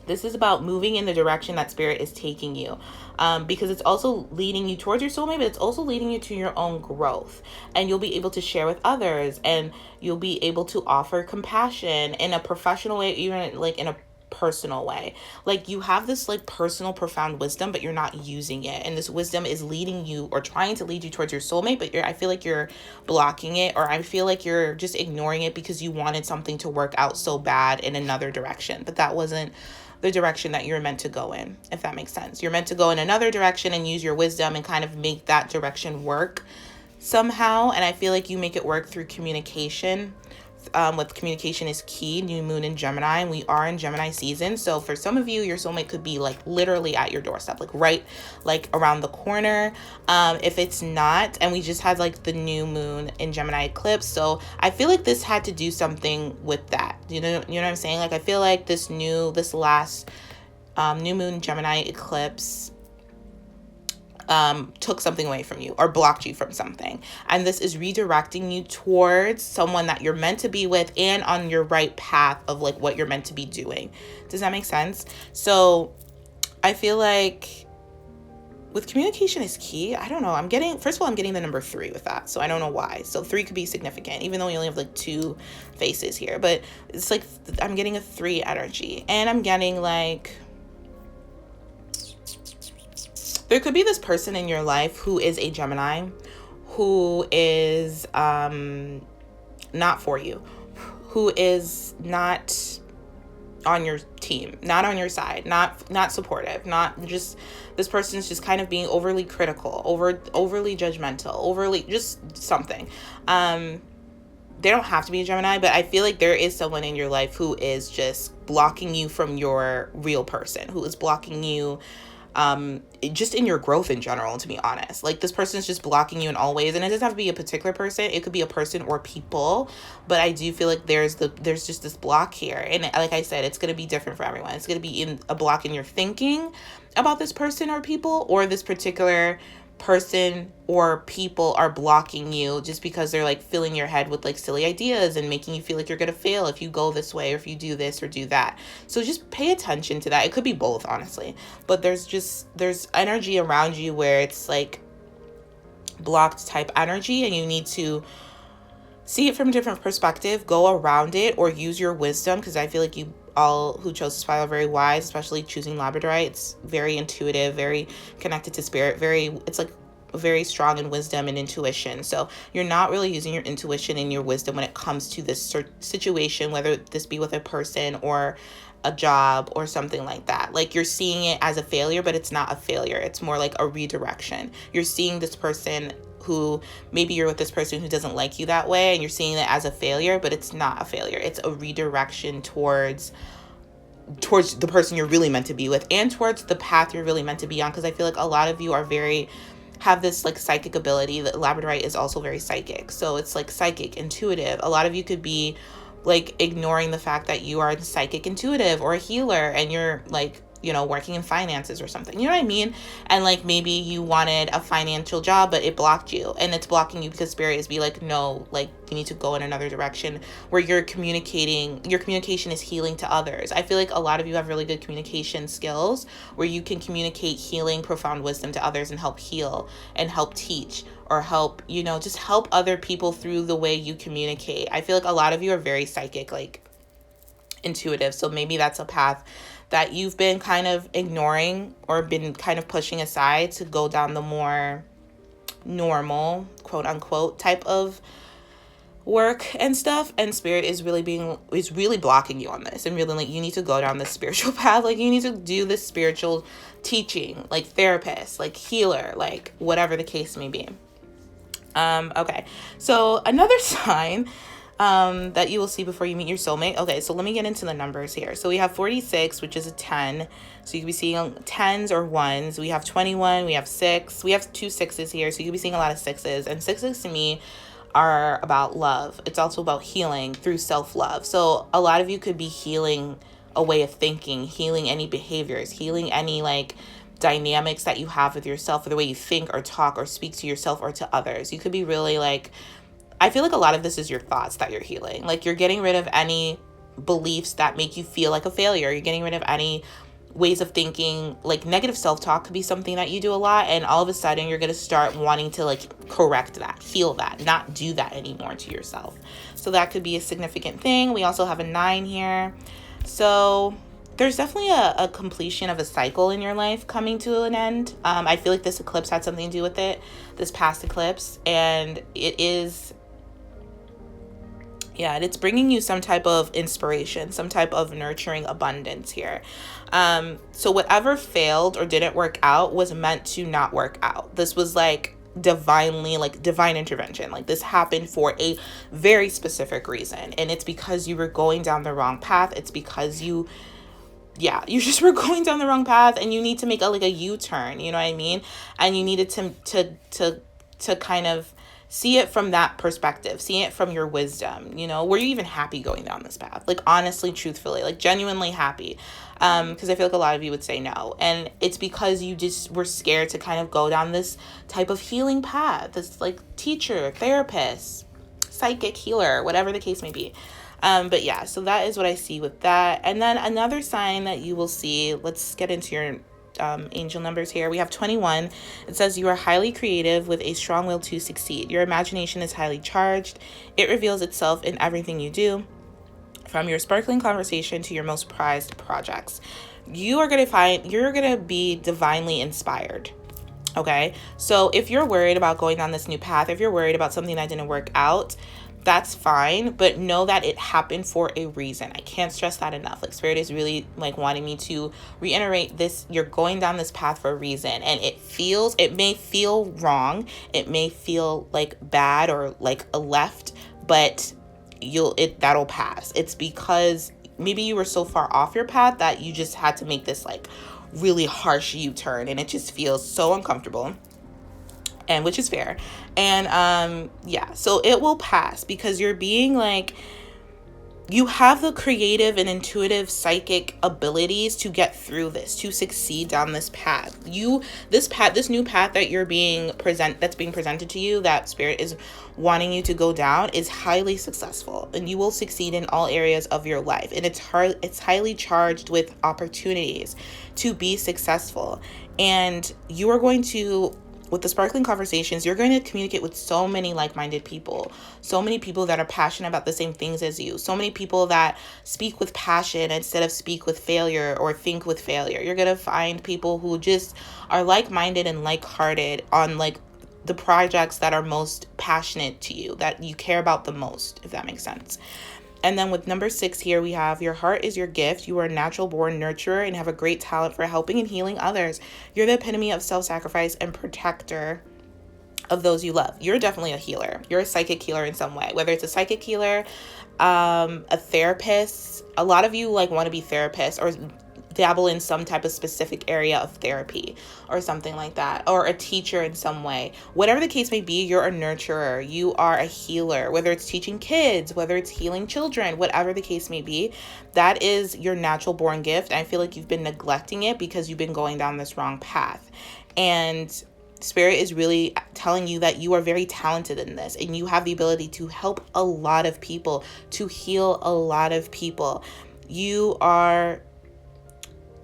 this is about moving in the direction that Spirit is taking you, because it's also leading you towards your soulmate, but it's also leading you to your own growth. And you'll be able to share with others, and you'll be able to offer compassion in a professional way, even like in a personal way. Like, you have this like personal profound wisdom, but you're not using it, and this wisdom is leading you or trying to lead you towards your soulmate, but I feel like you're blocking it, or I feel like you're just ignoring it because you wanted something to work out so bad in another direction, but that wasn't the direction that you're meant to go in, if that makes sense. You're meant to go in another direction and use your wisdom and kind of make that direction work somehow. And I feel like you make it work through communication. With communication is key. New moon in Gemini, and we are in Gemini season. So for some of you, your soulmate could be like literally at your doorstep, like right like around the corner. If it's not, and we just had like the new moon in Gemini eclipse, so I feel like this had to do something with that. You know what I'm saying? Like, I feel like this last new moon Gemini eclipse took something away from you or blocked you from something. And this is redirecting you towards someone that you're meant to be with and on your right path of like what you're meant to be doing. Does that make sense? So I feel like with communication is key. I don't know. First of all, I'm getting the number 3 with that. So I don't know why. So 3 could be significant, even though we only have like 2 faces here, but it's like, I'm getting a 3 energy, and I'm getting like, there could be this person in your life who is a Gemini, who is not for you, who is not on your team, not on your side, not supportive, not just, this person's just kind of being overly critical, overly judgmental, overly just something. They don't have to be a Gemini, but I feel like there is someone in your life who is just blocking you from your real person, who is blocking you just in your growth in general, to be honest. Like, this person's just blocking you in all ways, and it doesn't have to be a particular person. It could be a person or people, but I do feel like there's just this block here. And like I said, it's going to be different for everyone. It's going to be in a block in your thinking about this person or people, or this particular person or people are blocking you just because they're like filling your head with like silly ideas and making you feel like you're gonna fail if you go this way or if you do this or do that. So just pay attention to that. It could be both, honestly, but there's energy around you where it's like blocked type energy, and you need to see it from a different perspective, go around it, or use your wisdom, because I feel like you all who chose this file are very wise, especially choosing Labradorite. It's very intuitive, very connected to spirit, it's like very strong in wisdom and intuition. So you're not really using your intuition and your wisdom when it comes to this situation, whether this be with a person or a job or something like that. Like, you're seeing it as a failure, but it's not a failure. It's more like a redirection. You're seeing this person who, maybe you're with this person who doesn't like you that way, and you're seeing it as a failure, but it's not a failure. It's a redirection towards the person you're really meant to be with, and towards the path you're really meant to be on. Because I feel like a lot of you have this like psychic ability. That Labradorite is also very psychic, so it's like psychic, intuitive. A lot of you could be like ignoring the fact that you are psychic, intuitive, or a healer, and you're like, you know, working in finances or something, you know what I mean? And like, maybe you wanted a financial job, but it blocked you, and it's blocking you because spirit is be like, no, like, you need to go in another direction where your communication is healing to others. I feel like a lot of you have really good communication skills where you can communicate healing, profound wisdom to others and help heal and help teach, or help, you know, just help other people through the way you communicate. I feel like a lot of you are very psychic, like intuitive. So maybe that's a path that you've been kind of ignoring or been kind of pushing aside to go down the more normal, quote unquote, type of work and stuff. And spirit is really blocking you on this, and really like, you need to go down this spiritual path. Like, you need to do this spiritual teaching, like therapist, like healer, like whatever the case may be. Okay, so another sign that you will see before you meet your soulmate. Okay, so let me get into the numbers here. So we have 46, which is a 10. So you can be seeing 10s or 1s. We have 21, we have 6. We have 2 6s here, so you can be seeing a lot of 6s. And 6s to me are about love. It's also about healing through self-love. So a lot of you could be healing a way of thinking, healing any behaviors, healing any like dynamics that you have with yourself, or the way you think or talk or speak to yourself or to others. You could be really like, I feel like a lot of this is your thoughts that you're healing. Like, you're getting rid of any beliefs that make you feel like a failure. You're getting rid of any ways of thinking. Like, negative self-talk could be something that you do a lot, and all of a sudden you're going to start wanting to like correct that, heal that, not do that anymore to yourself. So that could be a significant thing. We also have a 9 here. So there's definitely a completion of a cycle in your life coming to an end. I feel like this eclipse had something to do with it, this past eclipse, and it's bringing you some type of inspiration, some type of nurturing abundance here. So whatever failed or didn't work out was meant to not work out. This was like divine intervention. Like, this happened for a very specific reason. And it's because you were going down the wrong path. It's because you just were going down the wrong path, and you need to make a U-turn, you know what I mean? And you needed to kind of see it from that perspective, see it from your wisdom. You know, were you even happy going down this path? Like, honestly, truthfully, like genuinely happy. Because I feel like a lot of you would say no. And it's because you just were scared to kind of go down this type of healing path, this like teacher, therapist, psychic healer, whatever the case may be. But yeah, so that is what I see with that. And then another sign that you will see, let's get into your angel numbers here. We have 21. It says you are highly creative with a strong will to succeed. Your imagination is highly charged. It reveals itself in everything you do, from your sparkling conversation to your most prized projects. You're going to be divinely inspired. Okay. So if you're worried about going down this new path, if you're worried about something that didn't work out, that's fine, but know that it happened for a reason. I can't stress that enough. Like, spirit is really like wanting me to reiterate this. You're going down this path for a reason, and it may feel wrong. It may feel like bad or like a left, but that'll pass. It's because maybe you were so far off your path that you just had to make this like really harsh U-turn, and it just feels so uncomfortable. And which is fair. And so it will pass, because you're being like, you have the creative and intuitive psychic abilities to get through this, to succeed down this path. This new path that that's being presented to you, that spirit is wanting you to go down, is highly successful, and you will succeed in all areas of your life. And it's highly charged with opportunities to be successful. And you are going to, with the sparkling conversations, you're going to communicate with so many like-minded people, so many people that are passionate about the same things as you, so many people that speak with passion instead of speak with failure or think with failure. You're going to find people who just are like-minded and like-hearted on like the projects that are most passionate to you, that you care about the most, if that makes sense. And then with number 6 here, we have your heart is your gift. You are a natural born nurturer and have a great talent for helping and healing others. You're the epitome of self-sacrifice and protector of those you love. You're definitely a healer. You're a psychic healer in some way, whether it's a psychic healer, a therapist. A lot of you like want to be therapists or dabble in some type of specific area of therapy or something like that, or a teacher in some way. Whatever the case may be, you're a nurturer. You are a healer, whether it's teaching kids, whether it's healing children, whatever the case may be. That is your natural born gift. I feel like you've been neglecting it because you've been going down this wrong path. And Spirit is really telling you that you are very talented in this, and you have the ability to help a lot of people, to heal a lot of people. You are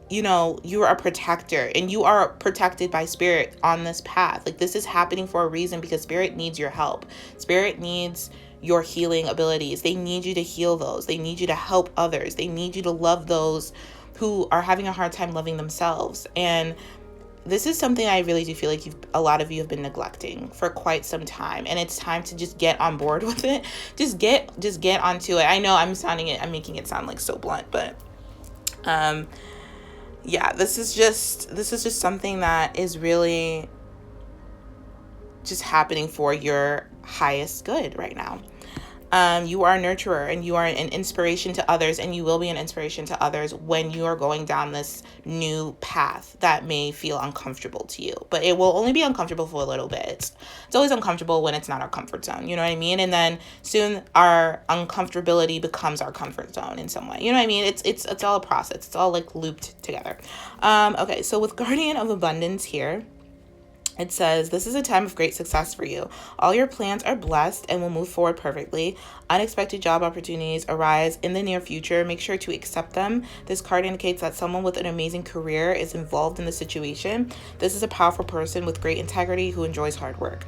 a protector, and you are protected by Spirit on this path. Like, this is happening for a reason, because Spirit needs your help. Spirit needs your healing abilities. They need you to heal those. They need you to help others. They need you to love those who are having a hard time loving themselves. And this is something I really do feel like a lot of you have been neglecting for quite some time, and it's time to just get on board with it. Just get onto it. I know I'm making it sound like so blunt, but yeah, this is just something that is really just happening for your highest good right now. You are a nurturer, and you are an inspiration to others, and you will be an inspiration to others when you are going down this new path that may feel uncomfortable to you. But it will only be uncomfortable for a little bit. It's always uncomfortable when it's not our comfort zone, you know what I mean? And then soon our uncomfortability becomes our comfort zone in some way. You know what I mean? It's all a process. It's all like looped together. Okay, so with Guardian of Abundance here, it says, this is a time of great success for you. All your plans are blessed and will move forward perfectly. Unexpected job opportunities arise in the near future. Make sure to accept them. This card indicates that someone with an amazing career is involved in the situation. This is a powerful person with great integrity who enjoys hard work.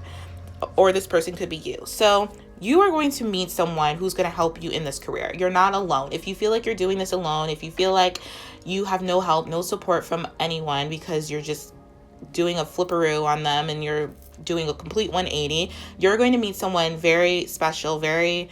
Or this person could be you. So you are going to meet someone who's going to help you in this career. You're not alone. If you feel like you're doing this alone, if you feel like you have no help, no support from anyone because you're just doing a flipperoo on them and you're doing a complete 180, you're going to meet someone very special, very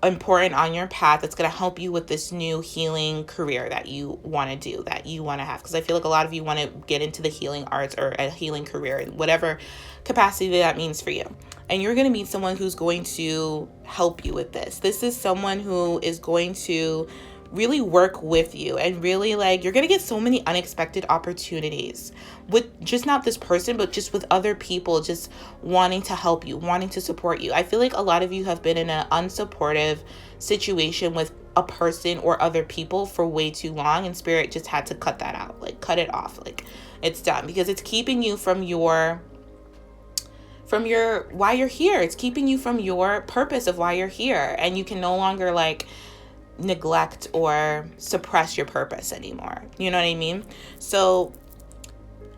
important on your path that's going to help you with this new healing career that you want to do, that you want to have. Because I feel like a lot of you want to get into the healing arts or a healing career in whatever capacity that means for you. And you're going to meet someone who's going to help you with this. This is someone who is going to really work with you, and really, like, you're gonna get so many unexpected opportunities with just not this person, but just with other people just wanting to help you, wanting to support you. I feel like a lot of you have been in an unsupportive situation with a person or other people for way too long, and Spirit just had to cut that out, like cut it off, like it's done, because it's keeping you from your why you're here. It's keeping you from your purpose of why you're here, and you can no longer like neglect or suppress your purpose anymore. You know what I mean? So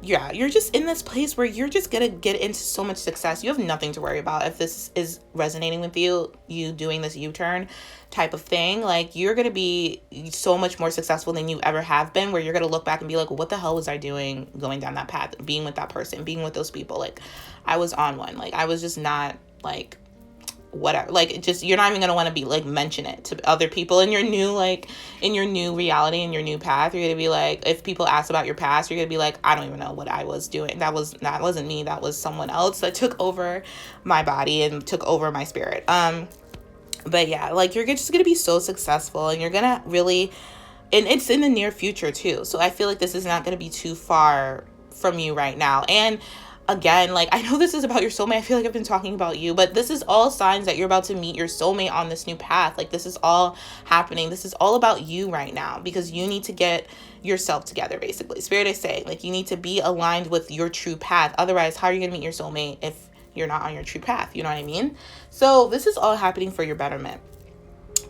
yeah, you're just in this place where you're just gonna get into so much success. You have nothing to worry about. If this is resonating with you doing this U-turn type of thing, like, you're gonna be so much more successful than you ever have been, where you're gonna look back and be like, what the hell was I doing going down that path, being with that person, being with those people? Like, I was on one. Like, I was just not, like, whatever. Like, it just, you're not even gonna want to be like mention it to other people in your new, like, in your new reality, in your new path. You're gonna be like, if people ask about your past, you're gonna be like, I don't even know what I was doing. That wasn't me. That was someone else that took over my body and took over my spirit. But yeah, like, you're just gonna be so successful, and you're gonna really, and it's in the near future too. So I feel like this is not gonna be too far from you right now. And again, like, I know this is about your soulmate. I feel like I've been talking about you, but this is all signs that you're about to meet your soulmate on this new path. Like, this is all happening. This is all about you right now, because you need to get yourself together, basically. Spirit is saying, like, you need to be aligned with your true path. Otherwise, how are you going to meet your soulmate if you're not on your true path? You know what I mean? So this is all happening for your betterment.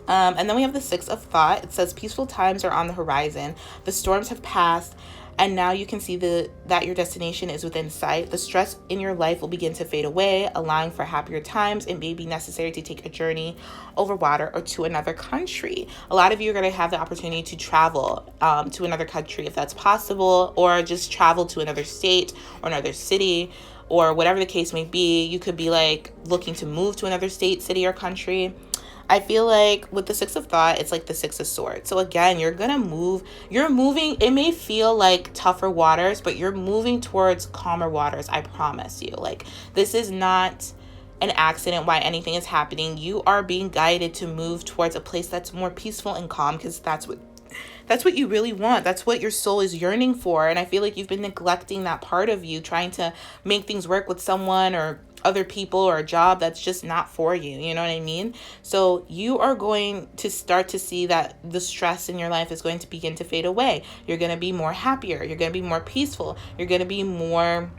And then we have the Six of Thought. It says, peaceful times are on the horizon. The storms have passed, and now you can see that your destination is within sight. The stress in your life will begin to fade away, allowing for happier times. It may be necessary to take a journey over water or to another country. A lot of you are going to have the opportunity to travel to another country if that's possible, or just travel to another state or another city, or whatever the case may be. You could be like looking to move to another state, city, or country. I feel like with the Six of Thought, it's like the Six of Swords. So again, you're going to move. You're moving. It may feel like tougher waters, but you're moving towards calmer waters. I promise you. Like, this is not an accident why anything is happening. You are being guided to move towards a place that's more peaceful and calm, because that's what you really want. That's what your soul is yearning for. And I feel like you've been neglecting that part of you, trying to make things work with someone or other people or a job that's just not for you. You know what I mean? So you are going to start to see that the stress in your life is going to begin to fade away. You're going to be more happier. You're going to be more peaceful. You're going to be more,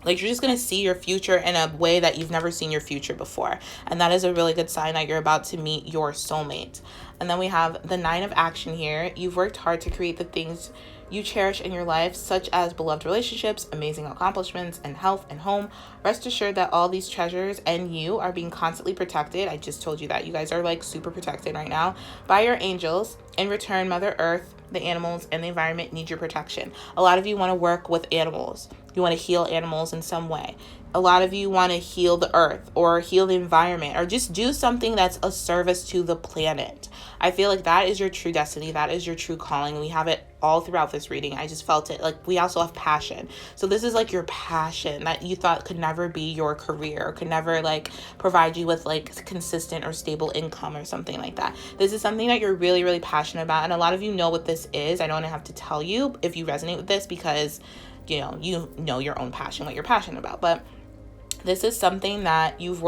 like, you're just going to see your future in a way that you've never seen your future before. And that is a really good sign that you're about to meet your soulmate. And then we have the Nine of Action here. You've worked hard to create the things you cherish in your life, such as beloved relationships, amazing accomplishments, and health and home. Rest assured that all these treasures and you are being constantly protected. I just told you that. You guys are like super protected right now by your angels. In return, Mother Earth, the animals, and the environment need your protection. A lot of you want to work with animals. You want to heal animals in some way. A lot of you want to heal the earth or heal the environment, or just do something that's a service to the planet. I feel like that is your true destiny. That is your true calling. We have it all throughout this reading. I just felt it. Like, we also have passion. So this is like your passion that you thought could never be your career, or could never like provide you with like consistent or stable income or something like that. This is something that you're really, really passionate about. And a lot of you know what this is. I don't have to tell you if you resonate with this, because you know your own passion, what you're passionate about. But this is something that you've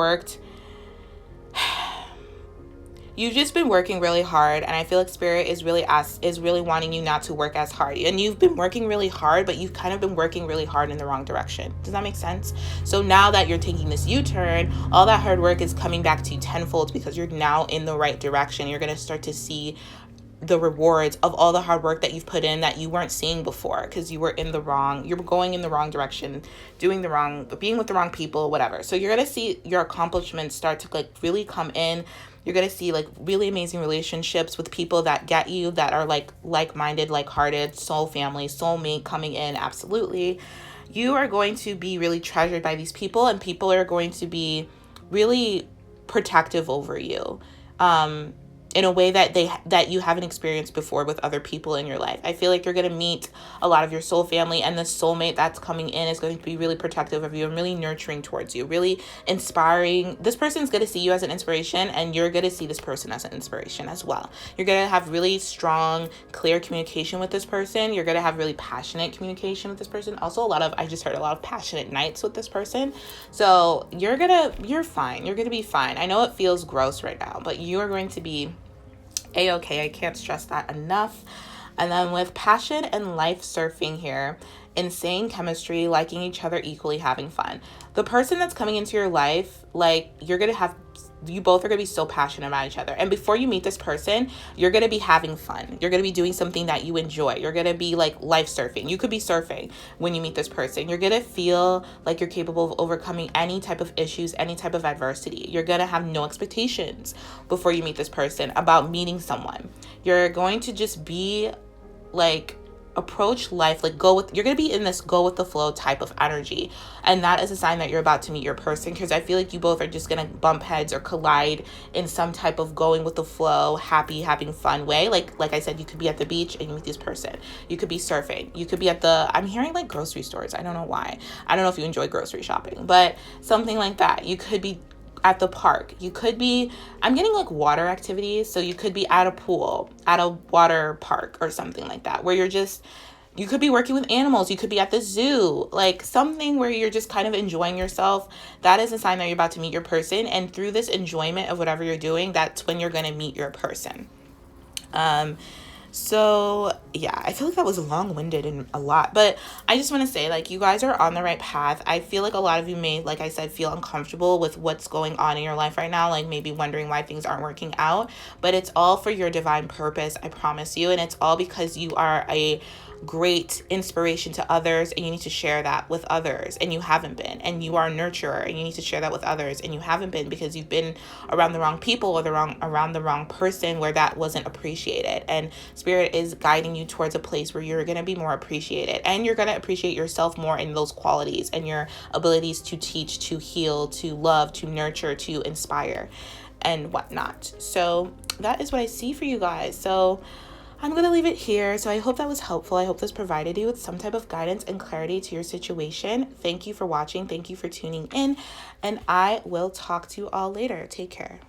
just been working really hard, and I feel like Spirit is really wanting you not to work as hard. And you've been working really hard, but you've kind of been working really hard in the wrong direction. Does that make sense? So now that you're taking this U-turn, all that hard work is coming back to you tenfold, because you're now in the right direction. You're going to start to see the rewards of all the hard work that you've put in that you weren't seeing before, because you were going in the wrong direction, being with the wrong people, whatever. So you're going to see your accomplishments start to like really come in. You're going to see like really amazing relationships with people that get you, that are like-minded, like-hearted, soul family, soulmate coming in. Absolutely. You are going to be really treasured by these people, and people are going to be really protective over you. In a way that you haven't experienced before with other people in your life. I feel like you're going to meet a lot of your soul family, and the soulmate that's coming in is going to be really protective of you and really nurturing towards you, really inspiring. This person's going to see you as an inspiration, and you're going to see this person as an inspiration as well. You're going to have really strong, clear communication with this person. You're going to have really passionate communication with this person. Also, I just heard a lot of passionate nights with this person. So you're fine. You're going to be fine. I know it feels gross right now, but you are going to be A-okay. I can't stress that enough. And then with passion and life surfing here, insane chemistry, liking each other equally, having fun. The person that's coming into your life, like, you both are going to be so passionate about each other. And before you meet this person, you're going to be having fun. You're going to be doing something that you enjoy. You're going to be like life surfing. You could be surfing when you meet this person. You're going to feel like you're capable of overcoming any type of issues, any type of adversity. You're going to have no expectations before you meet this person about meeting someone. You're going to just be like, approach life like you're going to be in this go with the flow type of energy. And that is a sign that you're about to meet your person, because I feel like you both are just going to bump heads or collide in some type of going with the flow, happy, having fun way. Like I said, you could be at the beach and you meet this person. You could be surfing. You could be I'm hearing like grocery stores. I don't know why. I don't know if you enjoy grocery shopping, but something like that. You could be at the park. You could be, I'm getting like water activities. So you could be at a pool, at a water park or something like that, where you're just You could be working with animals. You could be at the zoo, like something where you're just kind of enjoying yourself. That is a sign that you're about to meet your person. And through this enjoyment of whatever you're doing, that's when you're going to meet your person. So yeah, I feel like that was long-winded and a lot, but I just want to say, like, you guys are on the right path. I feel like a lot of you may, like I said, feel uncomfortable with what's going on in your life right now, like maybe wondering why things aren't working out, but it's all for your divine purpose, I promise you. And it's all because you are a great inspiration to others, and you need to share that with others, and you haven't been. And you are a nurturer, and you need to share that with others, and you haven't been, because you've been around the wrong people or around the wrong person where that wasn't appreciated. And spirit is guiding you towards a place where you're going to be more appreciated, and you're going to appreciate yourself more in those qualities and your abilities to teach, to heal, to love, to nurture, to inspire, and whatnot. So that is what I see for you guys. So I'm going to leave it here. So I hope that was helpful. I hope this provided you with some type of guidance and clarity to your situation. Thank you for watching. Thank you for tuning in. And I will talk to you all later. Take care.